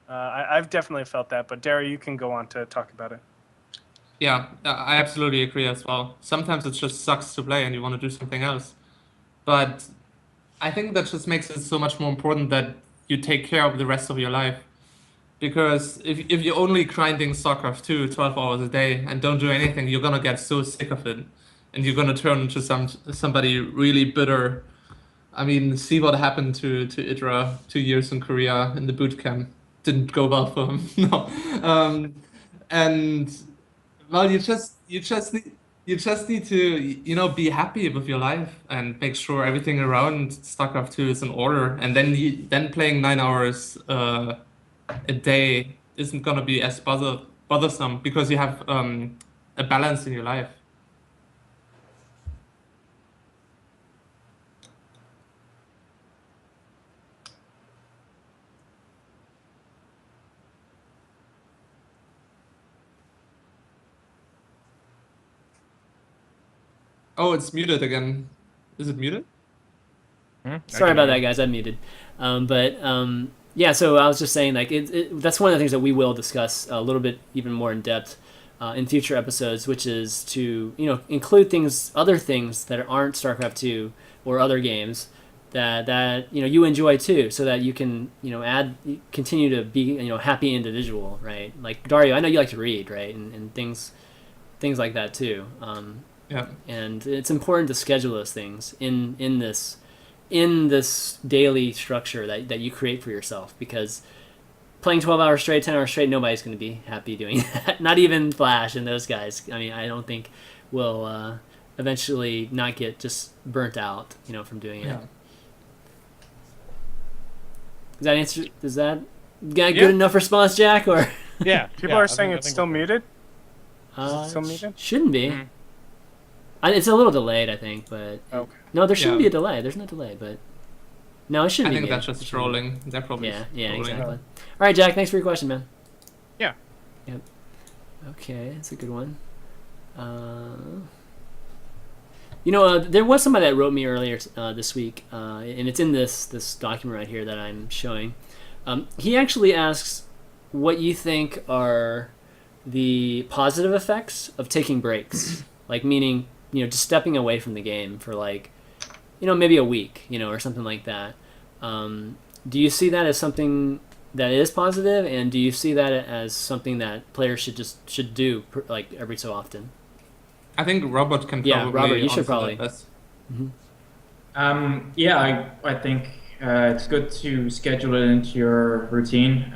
I've definitely felt that. But Derry, you can go on to talk about it. Yeah, I absolutely agree as well. Sometimes it just sucks to play and you want to do something else. But I think that just makes it so much more important that you take care of the rest of your life. Because if you're only grinding StarCraft 2 12 hours a day and don't do anything, you're gonna get so sick of it. And you're gonna turn into somebody really bitter. I mean, see what happened to Idra 2 years in Korea in the boot camp. Didn't go well for him. No. And well, you just need to, be happy with your life and make sure everything around StarCraft 2 is in order. And then playing 9 hours a day isn't gonna be as bothersome because you have a balance in your life. Oh, it's muted again. Is it muted? Sorry about that, guys. I'm muted. Yeah, so I was just saying, like, that's one of the things that we will discuss a little bit even more in depth in future episodes, which is to, include other things that aren't StarCraft 2 or other games that you enjoy too, so that you can, continue to be, happy individual, right? Like, Dario, I know you like to read, right? And things like that too. Yeah. And it's important to schedule those things in this daily structure that you create for yourself, because playing 12 hours straight, 10 hours straight, nobody's going to be happy doing that. Not even Flash and those guys. I mean, I don't think will eventually not get just burnt out, from doing it. Yeah. Is that good enough response, Jack? Or Yeah. People are saying it's still muted. Is it still muted? Shouldn't be. It's a little delayed, I think, but Okay. no, there shouldn't be a delay. There's no delay, but no, it shouldn't I be. think that's just trolling. They're probably Yeah, trolling. exactly. All right, Jack, thanks for your question, man. Yeah. Yep. Okay, that's a good one. There was somebody that wrote me earlier this week, and it's in this document right here that I'm showing. He actually asks what you think are the positive effects of taking breaks, like meaning, just stepping away from the game for maybe a week, or something like that. Do you see that as something that is positive, and do you see that as something that players should do like every so often? I think Robert can probably. Yeah, Robert, you should answer probably. that best. I think it's good to schedule it into your routine.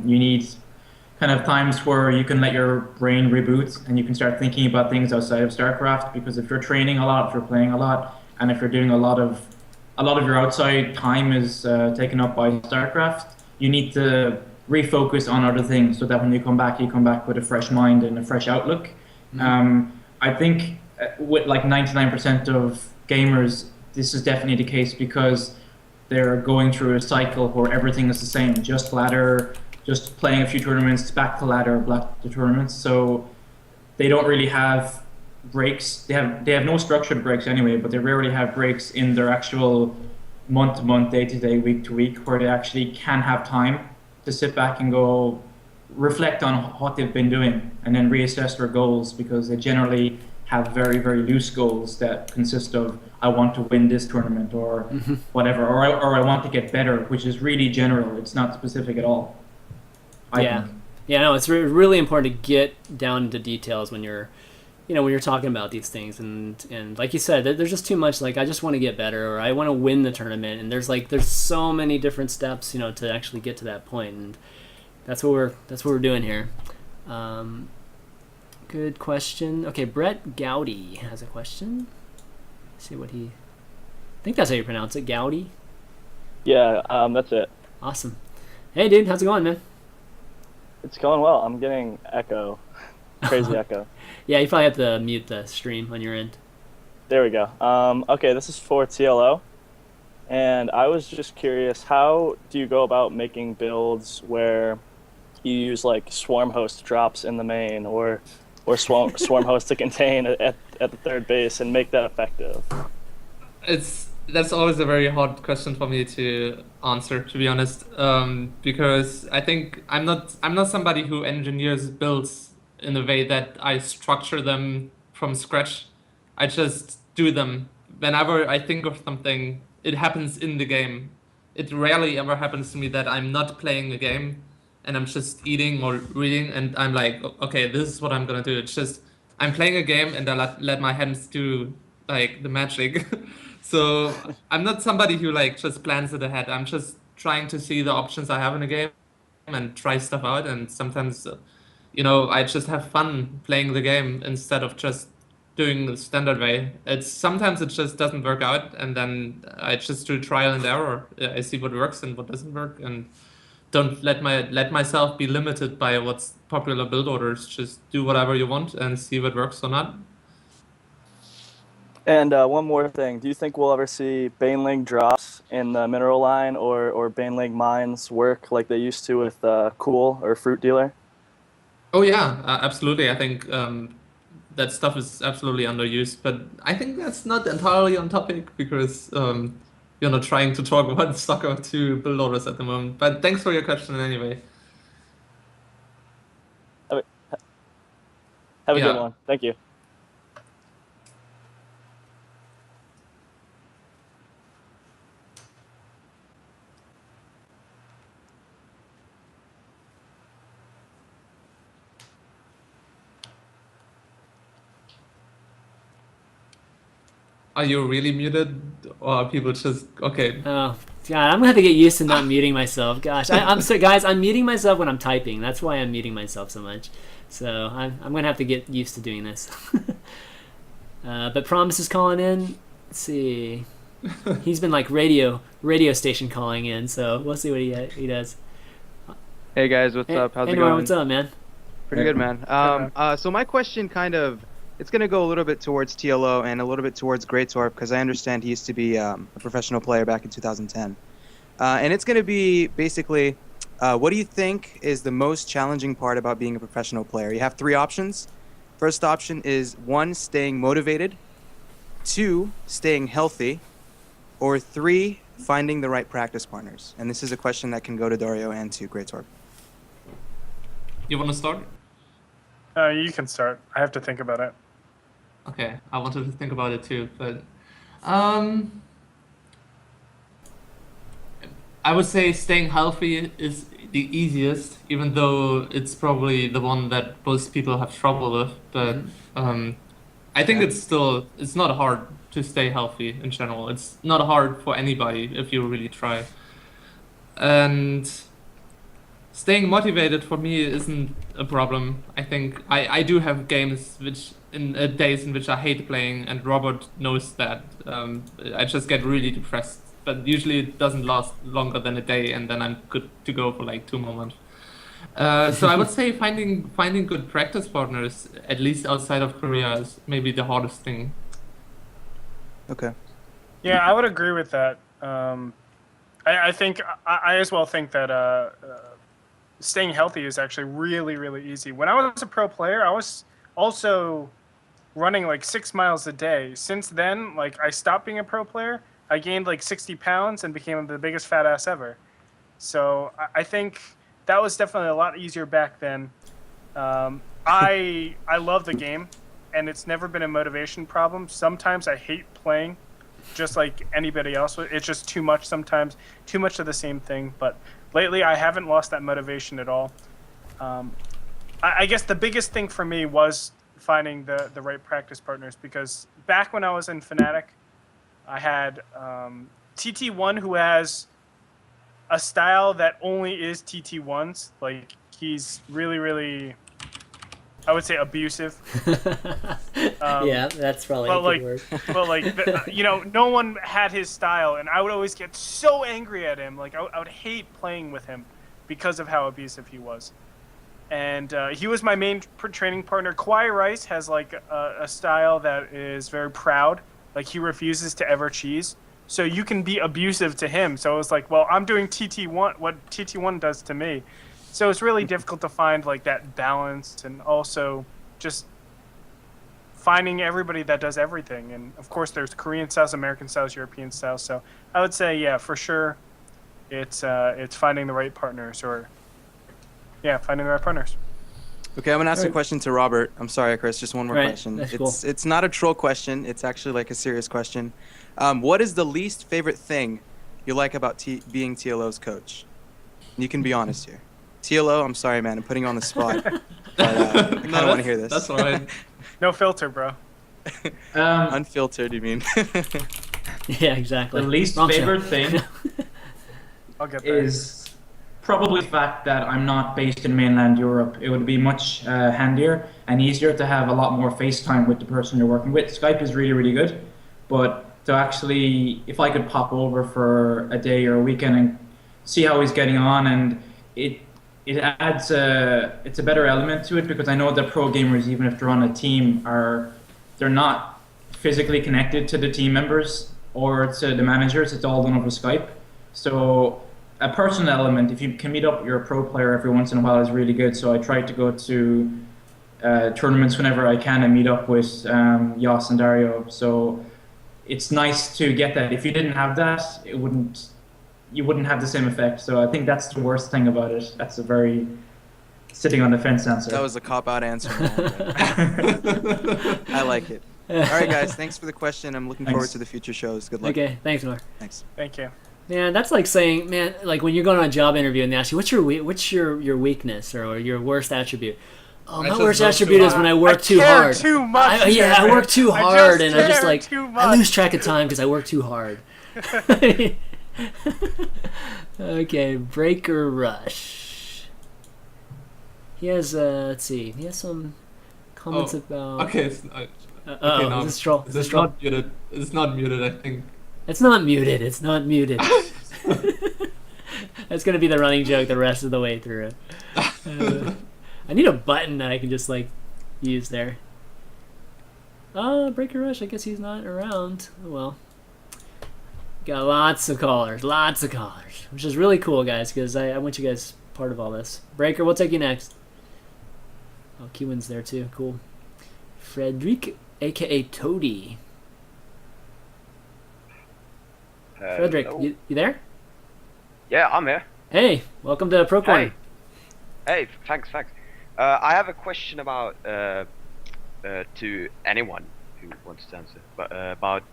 You need kind of times where you can let your brain reboot and you can start thinking about things outside of StarCraft, because if you're training a lot, if you're playing a lot, and if you're doing a lot of your outside time is taken up by StarCraft, you need to refocus on other things so that when you come back with a fresh mind and a fresh outlook. I think with like 99% of gamers, this is definitely the case, because they're going through a cycle where everything is the same, just ladder, just playing a few tournaments, back to ladder, back to tournaments. So they don't really have breaks. They have no structured breaks anyway, but they rarely have breaks in their actual month-to-month, day-to-day, week-to-week, where they actually can have time to sit back and go reflect on what they've been doing and then reassess their goals, because they generally have very, very loose goals that consist of, I want to win this tournament or whatever, or I want to get better, which is really general. It's not specific at all. I think. Yeah, no, it's really important to get down into details when you're talking about these things, and like you said, there's just too much, like, I just want to get better, or I want to win the tournament, and there's so many different steps, to actually get to that point, and that's what we're doing here. Good question. Okay, Brett Gowdy has a question. Let's see what I think that's how you pronounce it, Gowdy. Yeah, that's it. Awesome. Hey, dude, how's it going, man? It's going well. I'm getting echo, crazy echo. Yeah, you probably have to mute the stream on your end. There we go. Okay, this is for TLO, and I was just curious, how do you go about making builds where you use like swarm host drops in the main, or swarm host to contain at the third base and make that effective? That's always a very hard question for me to answer, to be honest, because I think I'm not somebody who engineers builds in a way that I structure them from scratch. I just do them. Whenever I think of something, it happens in the game. It rarely ever happens to me that I'm not playing a game and I'm just eating or reading and I'm like, okay, this is what I'm gonna do. It's just I'm playing a game and I let my hands do like the magic. So I'm not somebody who like just plans it ahead. I'm just trying to see the options I have in a game and try stuff out. And sometimes, I just have fun playing the game instead of just doing the standard way. Sometimes it just doesn't work out, and then I just do trial and error. I see what works and what doesn't work, and don't let myself be limited by what's popular build orders. Just do whatever you want and see what works or not. And one more thing, do you think we'll ever see Baneling drops in the mineral line or Baneling mines work like they used to with Cool or Fruit Dealer? Oh yeah, absolutely. I think that stuff is absolutely underused, but I think that's not entirely on topic because you're not trying to talk about Soccer 2 build orders at the moment. But thanks for your question anyway. Have a good one. Thank you. Are you really muted, or are people just okay? Oh God, I'm gonna have to get used to not muting myself. Gosh, I'm so guys, I'm muting myself when I'm typing. That's why I'm muting myself so much. So I'm gonna have to get used to doing this. But Promise is calling in. Let's see. He's been like radio station calling in. So we'll see what he does. Hey guys, what's up? How's it going? What's up, man? Pretty good, man. So my question it's going to go a little bit towards TLO and a little bit towards Gretorp because I understand he used to be a professional player back in 2010. And it's going to be basically, what do you think is the most challenging part about being a professional player? You have 3 options. First option is 1, staying motivated, 2, staying healthy, or 3, finding the right practice partners. And this is a question that can go to Dario and to Gretorp. You want to start? You can start. I have to think about it. Okay, I wanted to think about it too, but I would say staying healthy is the easiest, even though it's probably the one that most people have trouble with. But I think it's not hard to stay healthy in general. It's not hard for anybody if you really try. And staying motivated for me isn't a problem. I think I do have games days in which I hate playing, and Robert knows that. I just get really depressed, but usually it doesn't last longer than a day, and then I'm good to go for like 2 more months. So I would say finding good practice partners, at least outside of Korea, is maybe the hardest thing. Okay. Yeah, I would agree with that. I think I as well think that staying healthy is actually really, really easy. When I was a pro player, I was also running like 6 miles a day. Since then, like I stopped being a pro player, I gained like 60 pounds and became the biggest fat ass ever. So I think that was definitely a lot easier back then. I love the game, and it's never been a motivation problem. Sometimes I hate playing, just like anybody else. It's just too much sometimes, too much of the same thing. But lately, I haven't lost that motivation at all. I guess the biggest thing for me was finding the right practice partners, because back when I was in Fnatic, I had TT1 who has a style that only is TT1's. Like, he's really, really, I would say, abusive. Yeah, that's probably a good word. But like, no one had his style, and I would always get so angry at him. Like, I would hate playing with him because of how abusive he was. and he was my main training partner. Kawhi Rice has like a style that is very proud. Like he refuses to ever cheese. So you can be abusive to him. So it was like, well, I'm doing TT1, what TT1 does to me. So it's really difficult to find like that balance, and also just finding everybody that does everything. And of course, there's Korean styles, American styles, European styles. So I would say, yeah, for sure, it's finding the right partners, or finding the right partners. Okay, I'm gonna ask a question to Robert. I'm sorry, Chris. Just one more question. That's cool. It's not a troll question. It's actually like a serious question. What is the least favorite thing you like about being TLO's coach? You can be honest here. TLO, I'm sorry, man. I'm putting you on the spot. But, I kind of want to hear this. That's all right. No filter, bro. Unfiltered, you mean? Yeah, exactly. The least Wrong show. favorite thing I'll get there. is probably the fact that I'm not based in mainland Europe. It would be much handier and easier to have a lot more FaceTime with the person you're working with. Skype is really, really good, but to actually, if I could pop over for a day or a weekend and see how he's getting on, and it adds it's a better element to it, because I know that pro gamers, even if they're on a team, they're not physically connected to the team members or to the managers. It's all done over Skype. So a personal element, if you can meet up with your pro player every once in a while, is really good. So I try to go to tournaments whenever I can and meet up with Yas and Dario. So it's nice to get that. If you didn't have that, you wouldn't have the same effect. So I think that's the worst thing about it. That's a very sitting on the fence answer. That was a cop-out answer. I like it. All right, guys. Thanks for the question. I'm looking forward to the future shows. Good luck. Okay, thanks, Nor. Thanks. Thank you. Man, that's like saying, man, like when you're going on a job interview and they ask you, what's your weakness or your worst attribute? Oh, my worst attribute is when I work too hard. Too much. I work too hard, and I just like too I lose track of time because I work too hard. Okay, Breaker Rush. He has let's see, he has some comments about. Okay. Is this troll? Is this troll? not muted? It's not muted, I think. It's not muted. It's not muted. That's gonna be the running joke the rest of the way through. I need a button that I can just like use there. Breaker Rush. I guess he's not around. Oh, well, got lots of callers, which is really cool, guys, because I want you guys part of all this. Breaker, we'll take you next. Oh, Keewan's there too. Cool. Frederick, aka Toady. Frederick, you there? Yeah, I'm here. Hey, welcome to Pro Corner. Hey, thanks. I have a question about to anyone who wants to answer, but about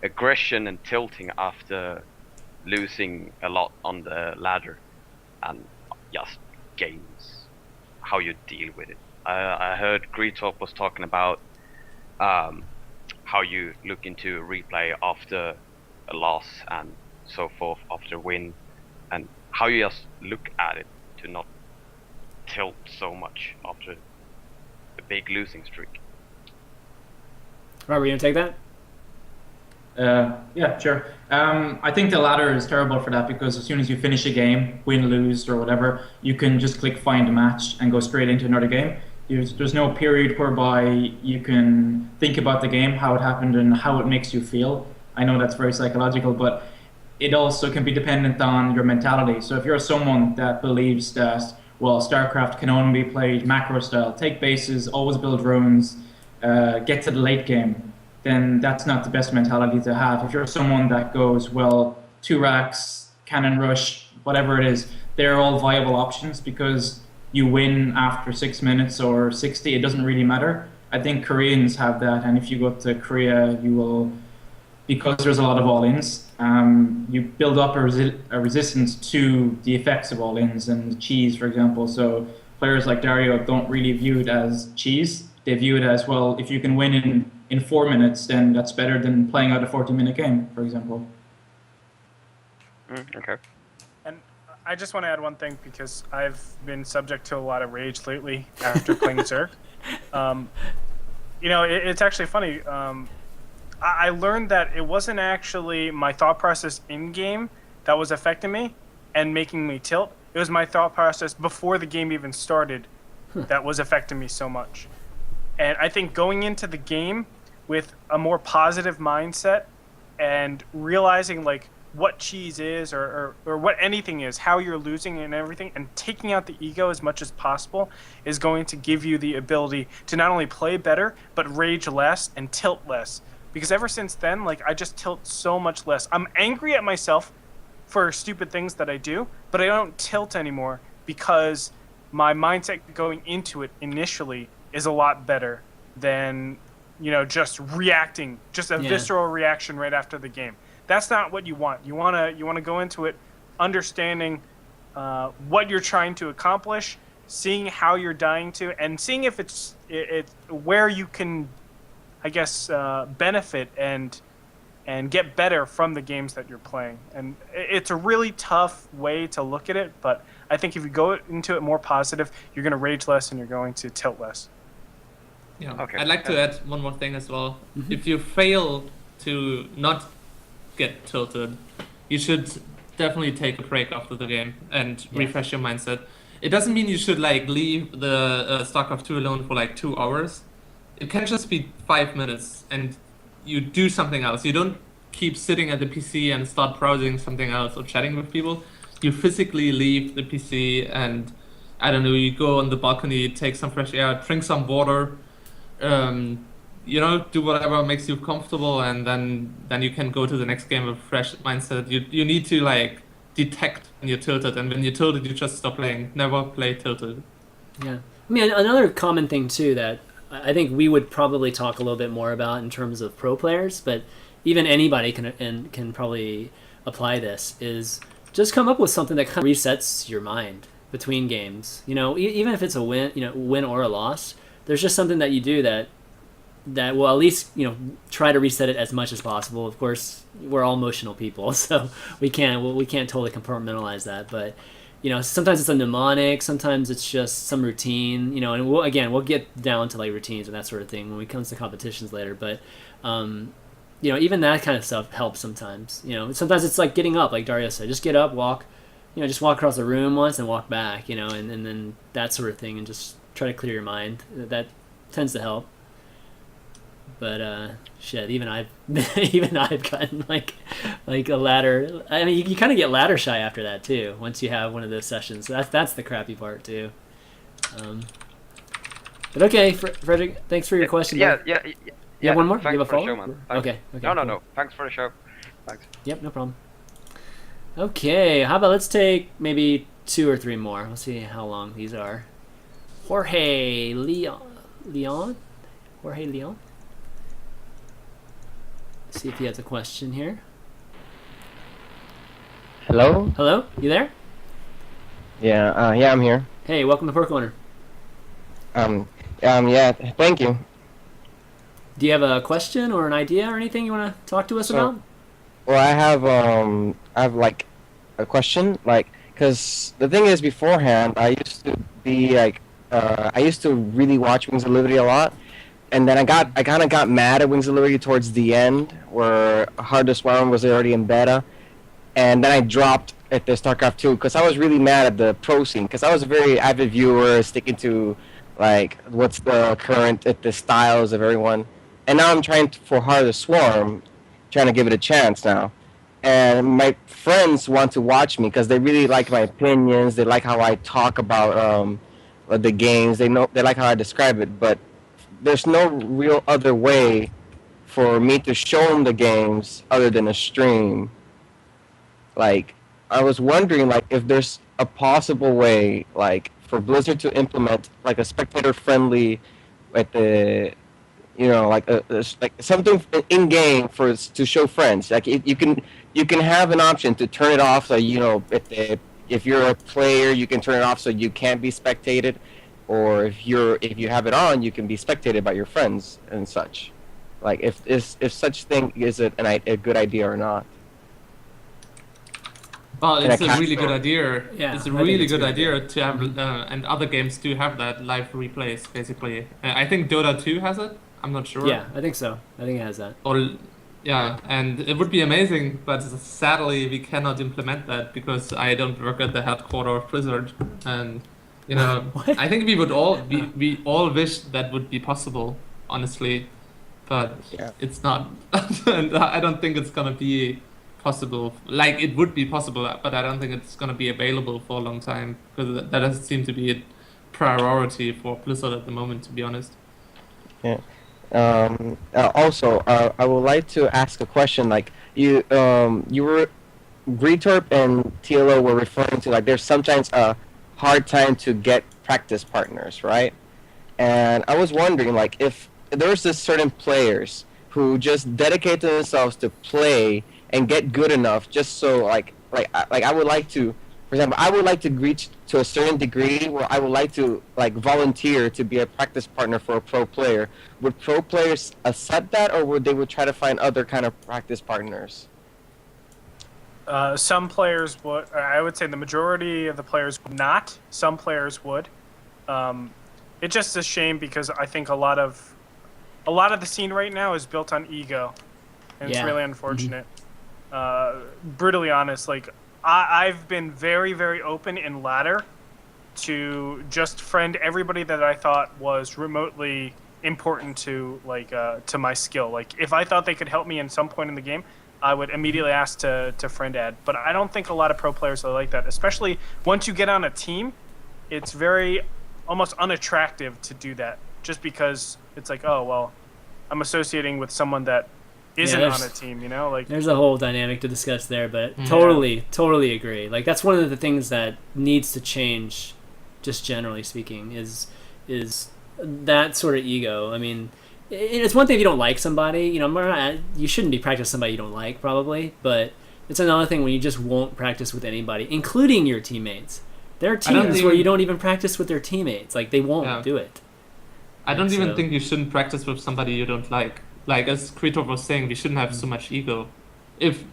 aggression and tilting after losing a lot on the ladder, and just games, how you deal with it. I heard Gretorp was talking about how you look into a replay after a loss and so forth after a win, and how you just look at it to not tilt so much after a big losing streak. Robert, you gonna take that? Yeah, sure. I think the ladder is terrible for that, because as soon as you finish a game, win, lose, or whatever, you can just click find a match and go straight into another game. There's no period whereby you can think about the game, how it happened, and how it makes you feel. I know that's very psychological, but it also can be dependent on your mentality. So if you're someone that believes that, well, StarCraft can only be played macro style, take bases, always build runes, get to the late game, then that's not the best mentality to have. If you're someone that goes, well, 2 racks, cannon rush, whatever it is, they're all viable options, because you win after 6 minutes or 60, it doesn't really matter. I think Koreans have that, and if you go to Korea, you will, because there's a lot of all-ins, you build up a resistance to the effects of all-ins and cheese, for example. So players like Dario don't really view it as cheese. They view it as, well, if you can win in 4 minutes, then that's better than playing out a 40-minute game, for example. Okay. And I just want to add one thing, because I've been subject to a lot of rage lately after playing Zerg. It's actually funny. I learned that it wasn't actually my thought process in-game that was affecting me and making me tilt. It was my thought process before the game even started that was affecting me so much. And I think going into the game with a more positive mindset and realizing like what cheese is or what anything is, how you're losing and everything, and taking out the ego as much as possible is going to give you the ability to not only play better, but rage less and tilt less. Because ever since then, like, I just tilt so much less. I'm angry at myself for stupid things that I do, but I don't tilt anymore because my mindset going into it initially is a lot better than, you know, just reacting, just a visceral reaction right after the game. That's not what you want. You wanna go into it understanding what you're trying to accomplish, seeing how you're dying to, and seeing if it's where you can, I guess, benefit and get better from the games that you're playing. And it's a really tough way to look at it, but I think if you go into it more positive, you're going to rage less and you're going to tilt less. Yeah. Okay. I'd like to add one more thing as well. If you fail to not get tilted, you should definitely take a break after the game and refresh your mindset. It doesn't mean you should like leave the StarCraft 2 alone for like 2 hours. It can just be 5 minutes and you do something else. You don't keep sitting at the PC and start browsing something else or chatting with people. You physically leave the PC and, I don't know, you go on the balcony, take some fresh air, drink some water, you know, do whatever makes you comfortable, and then you can go to the next game with fresh mindset. You need to like detect when you're tilted, and when you're tilted, you just stop playing. Never play tilted. Yeah. I mean, another common thing too that I think we would probably talk a little bit more about in terms of pro players, but even anybody can probably apply this, is just come up with something that kind of resets your mind between games. You know, even if it's a win or a loss, there's just something that you do that will at least, you know, try to reset it as much as possible. Of course, we're all emotional people, so we can't totally compartmentalize that. But, you know, sometimes it's a mnemonic, sometimes it's just some routine, you know, and we'll get down to like routines and that sort of thing when we come to competitions later. But, you know, even that kind of stuff helps sometimes. You know, sometimes it's like getting up, like Dario said, just get up, walk, you know, just walk across the room once and walk back, you know, and then that sort of thing, and just try to clear your mind. That tends to help. But shit, even I've gotten like a ladder. I mean, you kind of get ladder shy after that too. Once you have one of those sessions, so that's the crappy part too. But okay, Frederick, thanks for your question. Yeah. You have one more? Thanks You have a for the follow? show, man. Okay. No. Cool. Thanks for the show. Thanks. Yep, no problem. Okay, how about let's take maybe 2 or 3 more. Let's see how long these are. Jorge Leon. See if he has a question here. Hello, you there? Yeah, I'm here. Hey, welcome to Pork Owner. Yeah, thank you. Do you have a question or an idea or anything you want to talk to us about? Well, I have like a question, like, cause the thing is, beforehand, I used to be like, I used to really watch Wings of Liberty a lot, and then I kind of got mad at Wings of Liberty towards the end, where Hard to Swarm was already in beta, and then I dropped at the StarCraft 2 because I was really mad at the pro scene, because I was a very avid viewer, sticking to like what's the current at the styles of everyone, and now I'm trying for Hard to Swarm, trying to give it a chance now, and my friends want to watch me because they really like my opinions, they like how I talk about the games, they like how I describe it, but there's no real other way for me to show them the games other than a stream. Like, I was wondering, like, if there's a possible way, like, for Blizzard to implement, like, a spectator-friendly, like, like something in game to show friends. Like, you can have an option to turn it off, so you know, if you're a player, you can turn it off so you can't be spectated, or if you have it on, you can be spectated by your friends and such. Like, if such thing is a good idea or not. Well, it's a really good idea. Yeah, it's a I think really it's good a good idea to have, and other games do have that live replays, basically. I think Dota 2 has it. I'm not sure. Yeah, I think so. I think it has that. Or Yeah, and it would be amazing, but sadly we cannot implement that because I don't work at the headquarter of Blizzard, and What? I think we all wish that would be possible, honestly, but Yeah. it's not, and I don't think it's gonna be possible. Like it would be possible, but I don't think it's gonna be available for a long time because that doesn't seem to be a priority for Blizzard at the moment, to be honest. Yeah. Also, I would like to ask a question. Like you were Gretorp and TLO were referring to like there's sometimes a hard time to get practice partners, right? And I was wondering like if there's this certain players who just dedicate themselves to play and get good enough just so like I would like to, for example, I would like to reach to a certain degree where I would like to like volunteer to be a practice partner for a pro player. Would pro players accept that, or would they try to find other kind of practice partners? Some players would. I would say the majority of the players would not. Some players would. It's just a shame because I think a lot of the scene right now is built on ego, and it's Yeah. really unfortunate. Brutally honest, like I've been very, very open in ladder to just friend everybody that I thought was remotely important to to my skill. Like if I thought they could help me in some point in the game, I would immediately ask to friend add. But I don't think a lot of pro players are like that. Especially once you get on a team, it's very almost unattractive to do that. Just because it's like, oh well, I'm associating with someone that isn't there's- on a team. You know, like There's a whole dynamic to discuss there, but Yeah. totally agree. Like that's one of the things that needs to change, just generally speaking, is that sort of ego. I mean, it's one thing if you don't like somebody, you shouldn't be practicing somebody you don't like, probably. But it's another thing when you just won't practice with anybody, including your teammates. There are I don't teams where even- you don't even practice with their teammates. Like they won't Yeah. do it. I don't So- even think you shouldn't practice with somebody you don't like. Like as Gretorp was saying, we shouldn't have so much ego. If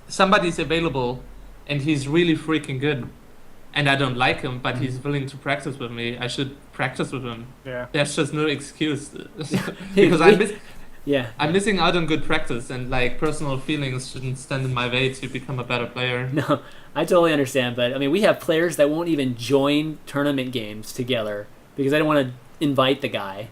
somebody's available and he's really freaking good, and I don't like him, but he's willing to practice with me, I should practice with him. yeah. There's just no excuse because Yeah. I'm missing out on good practice, and like personal feelings shouldn't stand in my way to become a better player. No, I totally understand, but I mean, we have players that won't even join tournament games together because I don't want to invite the guy.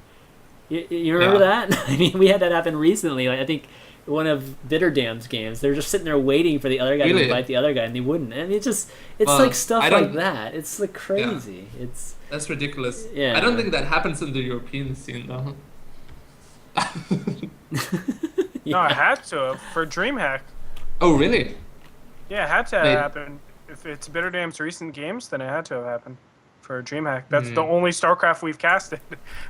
You remember that? I mean, we had that happen recently. Like, I think one of Bitterdam's games, they're just sitting there waiting for the other guy to Really? invite the other guy, and they wouldn't. I mean, it's Well, like stuff I like don't- that. It's like crazy. It's That's ridiculous. Yeah. I don't think that happens in the European scene though. No, I had to for DreamHack. Oh really? Yeah, it had to Wait. happen. If it's Bitterdam's recent games, then it had to have happened for DreamHack. That's the Hmm. only StarCraft we've casted,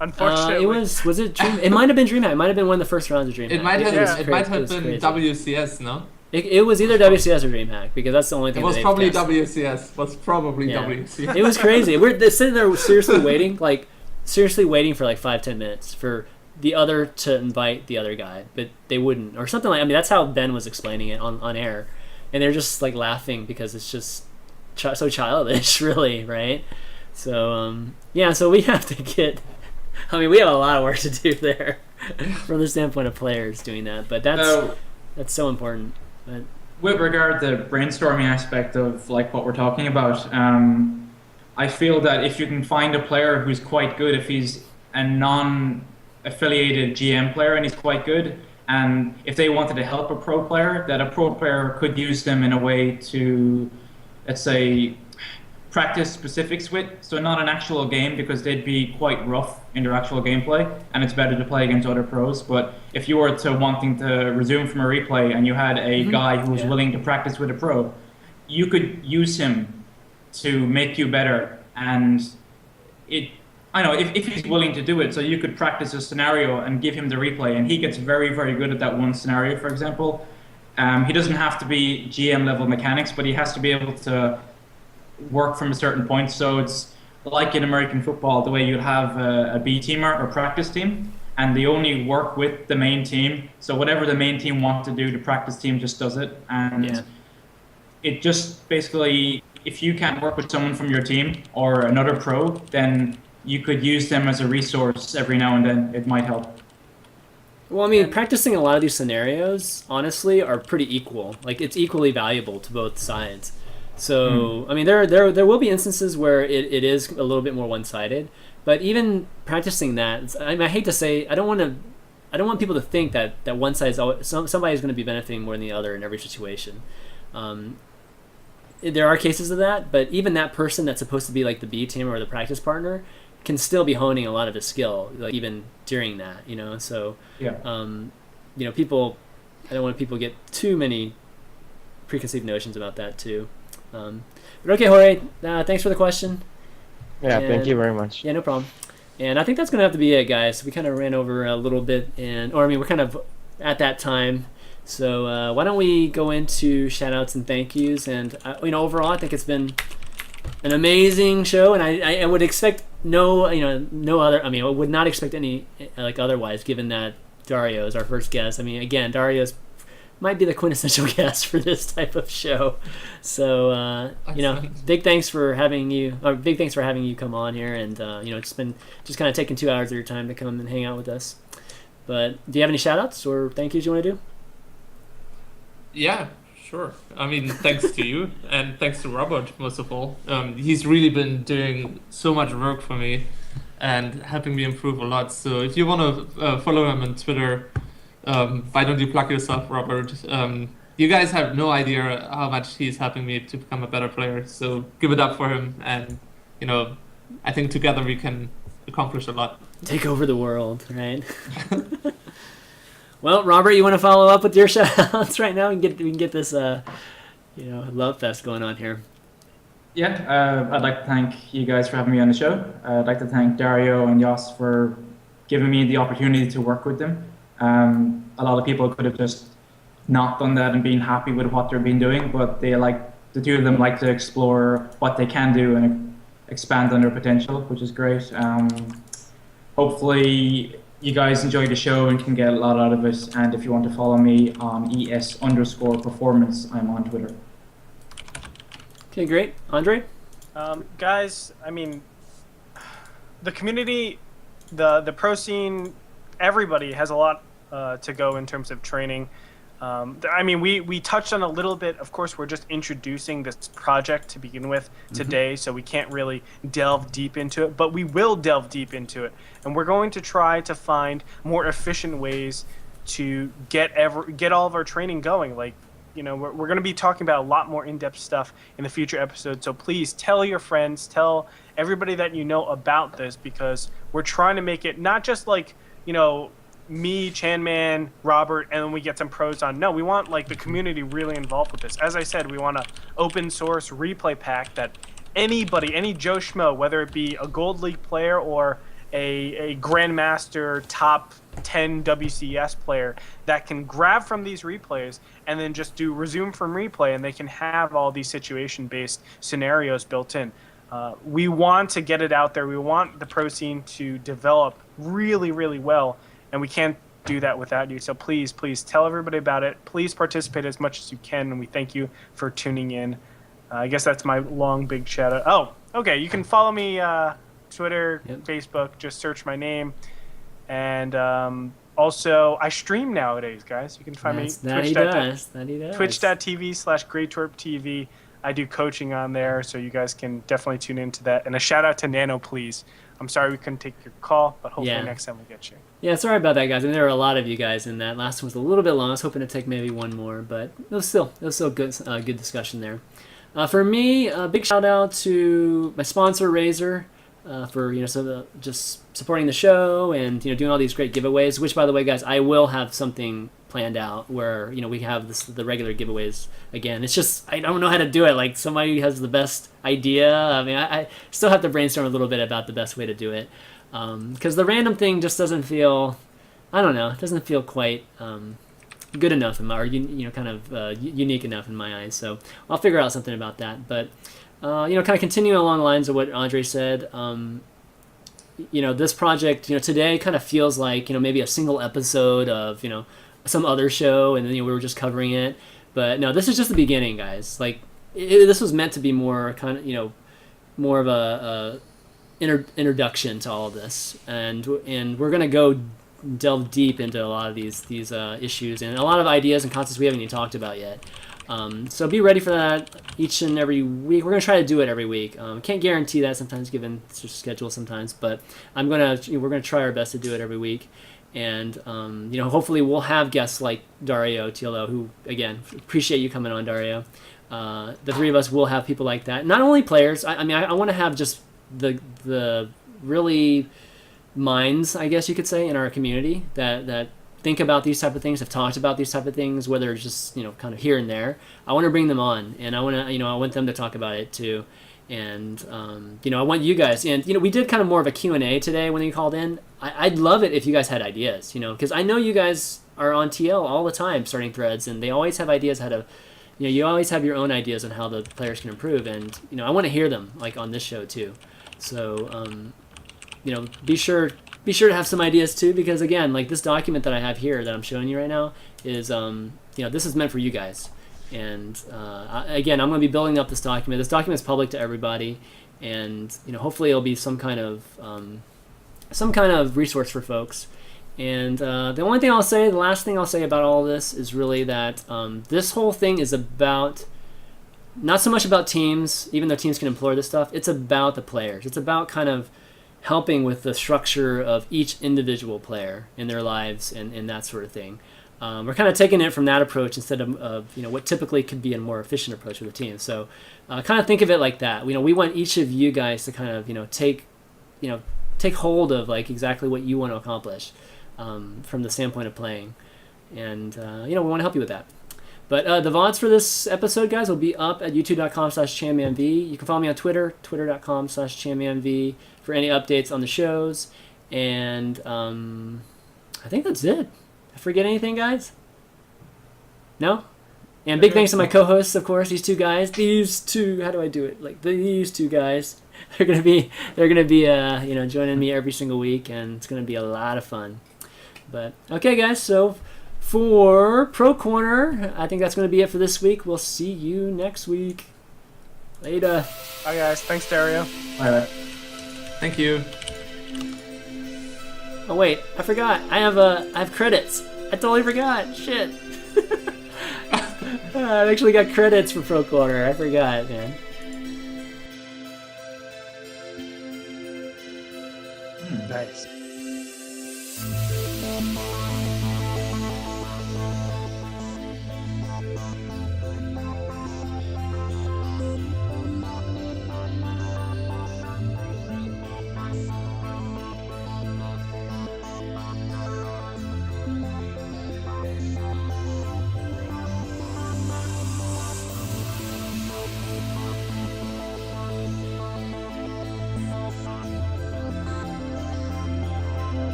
unfortunately. it was it Dream? It might have been DreamHack. It might have been one of the first rounds of DreamHack. It might have Yeah. it might It have was been crazy. WCS, no? It was either WCS or DreamHack because that's the only It thing. was that they've probably casted. WCS. Was probably Yeah. WCS. It was crazy. They're sitting there seriously waiting, for like 5-10 minutes for the other to invite the other guy, but they wouldn't, or something like. I mean, that's how Ben was explaining it on air, and they're just like laughing because it's just so childish, really, right? So yeah, so we have to get. I mean, we have a lot of work to do there from the standpoint of players doing that, but that's so important. But, With regard to the brainstorming aspect of like what we're talking about, I feel that if you can find a player who's quite good, if he's a non-affiliated GM player and he's quite good, and if they wanted to help a pro player, that a pro player could use them in a way to, let's say, practice specifics with. So not an actual game because they'd be quite rough in their actual gameplay, and it's better to play against other pros. But if you were to wanting to resume from a replay and you had a guy who was Yeah. willing to practice with a pro, you could use him to make you better. And I know if he's willing to do it, so you could practice a scenario and give him the replay, and he gets very, very good at that one scenario, for example. He doesn't have to be GM level mechanics, but he has to be able to work from a certain point. So it's like in American football, the way you'd have a B teamer or practice team, and they only work with the main team. So whatever the main team wants to do, the practice team just does it. And Yeah. it just basically, if you can't work with someone from your team or another pro, then you could use them as a resource every now and then. It might help. Well, I mean, practicing a lot of these scenarios, honestly, are pretty equal. Like, it's equally valuable to both sides. So, I mean, there will be instances where it is a little bit more one-sided, but even practicing that, I mean, I hate to say, I don't want people to think that one side is always, somebody's going to be benefiting more than the other in every situation. There are cases of that, but even that person that's supposed to be like the B team or the practice partner can still be honing a lot of his skill, like even during that, you know. So, Yeah. You know, people, I don't want people to get too many preconceived notions about that too. But okay, Jorge, thanks for the question. Yeah, And, thank you very much. Yeah, no problem. And I think that's gonna have to be it, guys. We kind of ran over a little bit, we're kind of at that time. So why don't we go into shout outs and thank yous? And you know, overall, I think it's been an amazing show, and I would expect no other. I mean, I would not expect any like otherwise, given that Dario is our first guest. I mean, again, Dario's might be the quintessential guest for this type of show. So you know, big thanks for having you come on here, and you know, it's been just kind of taking 2 hours of your time to come and hang out with us. But do you have any shout outs or thank yous you want to do? Yeah, sure. I mean, thanks to you, and thanks to Robert, most of all. He's really been doing so much work for me and helping me improve a lot. So if you want to follow him on Twitter, why don't you plug yourself, Robert? You guys have no idea how much he's helping me to become a better player. So give it up for him, and you know, I think together we can accomplish a lot. Take over the world, right? Well, Robert, you want to follow up with your shout-outs right now? We can get this, you know, love fest going on here. Yeah, I'd like to thank you guys for having me on the show. I'd like to thank Dario and Jos for giving me the opportunity to work with them. A lot of people could have just not done that and been happy with what they've been doing, but the two of them like to explore what they can do and expand on their potential, which is great. Hopefully you guys enjoy the show and can get a lot out of it. And if you want to follow me on ES_performance, I'm on Twitter. Okay, great. Andre? Guys, I mean, the community, the pro scene, everybody has a lot to go in terms of training. I mean, we touched on a little bit. Of course, we're just introducing this project to begin with today, so we can't really delve deep into it, but we will delve deep into it. And we're going to try to find more efficient ways to get all of our training going. Like, you know, we're going to be talking about a lot more in-depth stuff in the future episodes. So please tell your friends, tell everybody that you know about this, because we're trying to make it not just like, you know, me, Chanman, Robert, and then we get some pros on. No, we want like the community really involved with this. As I said, we want an open source replay pack that anybody, any Joe Schmo, whether it be a Gold League player or a Grandmaster top 10 WCS player, that can grab from these replays and then just do resume from replay, and they can have all these situation-based scenarios built in. We want to get it out there. We want the pro scene to develop really, really well, and we can't do that without you. So please, please tell everybody about it. Please participate as much as you can, and we thank you for tuning in. I guess that's my long, big shout out. Oh, okay. You can follow me Twitter, Facebook. Just search my name. And also, I stream nowadays, guys. You can find me twitch.tv/GretorpTV. I do coaching on there, so you guys can definitely tune into that. And a shout out to Nano, please. I'm sorry we couldn't take your call, but hopefully next time we get you. Yeah, sorry about that, guys. I mean, there were a lot of you guys in that. Last one was a little bit long. I was hoping to take maybe one more, but it was still good discussion there. For me, a big shout out to my sponsor, Razer, for just supporting the show and doing all these great giveaways. Which, by the way, guys, I will have something planned out where we have the regular giveaways again. It's just I don't know how to do it. Like, somebody has the best idea. I mean, I still have to brainstorm a little bit about the best way to do it, because the random thing just doesn't feel, I don't know, it doesn't feel quite good enough or unique enough in my eyes. So I'll figure out something about that. But kind of continuing along the lines of what Andre said, this project today kind of feels like maybe a single episode of some other show, and then we were just covering it. But no, this is just the beginning, guys. Like, this was meant to be more kind of more of a introduction to all of this, and we're gonna go delve deep into a lot of these issues and a lot of ideas and concepts we haven't even talked about yet. So be ready for that each and every week. We're going to try to do it every week. Can't guarantee that sometimes given schedule sometimes, but we're going to try our best to do it every week. And hopefully we'll have guests like Dario TLO, who again appreciate you coming on, Dario. The three of us will have people like that. Not only players. I want to have just the really minds, I guess you could say, in our community that think about these type of things, have talked about these type of things, whether it's just kind of here and there. I want to bring them on, and I want them to talk about it too. And I want you guys, and we did kind of more of a Q&A today when you called in. I'd love it if you guys had ideas, because I know you guys are on TL all the time starting threads, and they always have ideas how to, you always have your own ideas on how the players can improve, and I want to hear them like on this show too. So be sure to have some ideas too, because again, like this document that I have here that I'm showing you right now is this is meant for you guys. And again, I'm going to be building up this document. This document is public to everybody, and hopefully it'll be some kind of resource for folks. And the last thing I'll say about all this is really that this whole thing is about not so much about teams, even though teams can employ this stuff. It's about the players. It's about kind of helping with the structure of each individual player in their lives and that sort of thing. We're kind of taking it from that approach instead of what typically could be a more efficient approach with a team. So kind of think of it like that. We want each of you guys to kind of take hold of like exactly what you want to accomplish from the standpoint of playing, and we want to help you with that. But the VODs for this episode, guys, will be up at youtube.com/ChanmanV. You can follow me on Twitter, twitter.com/ChanmanV for any updates on the shows. And I think that's it. I forget anything, guys? No? And big thanks to my co-hosts, of course, these two guys. These two, how do I do it? Like these two guys. They're gonna be joining me every single week, and it's gonna be a lot of fun. But okay, guys, so for Pro Corner, I think that's going to be it for this week. We'll see you next week. Later. Bye, guys. Thanks, Dario. Bye. Thank you. Oh wait, I forgot. I have credits. I totally forgot. Shit. I've actually got credits for Pro Corner. I forgot, man. Nice.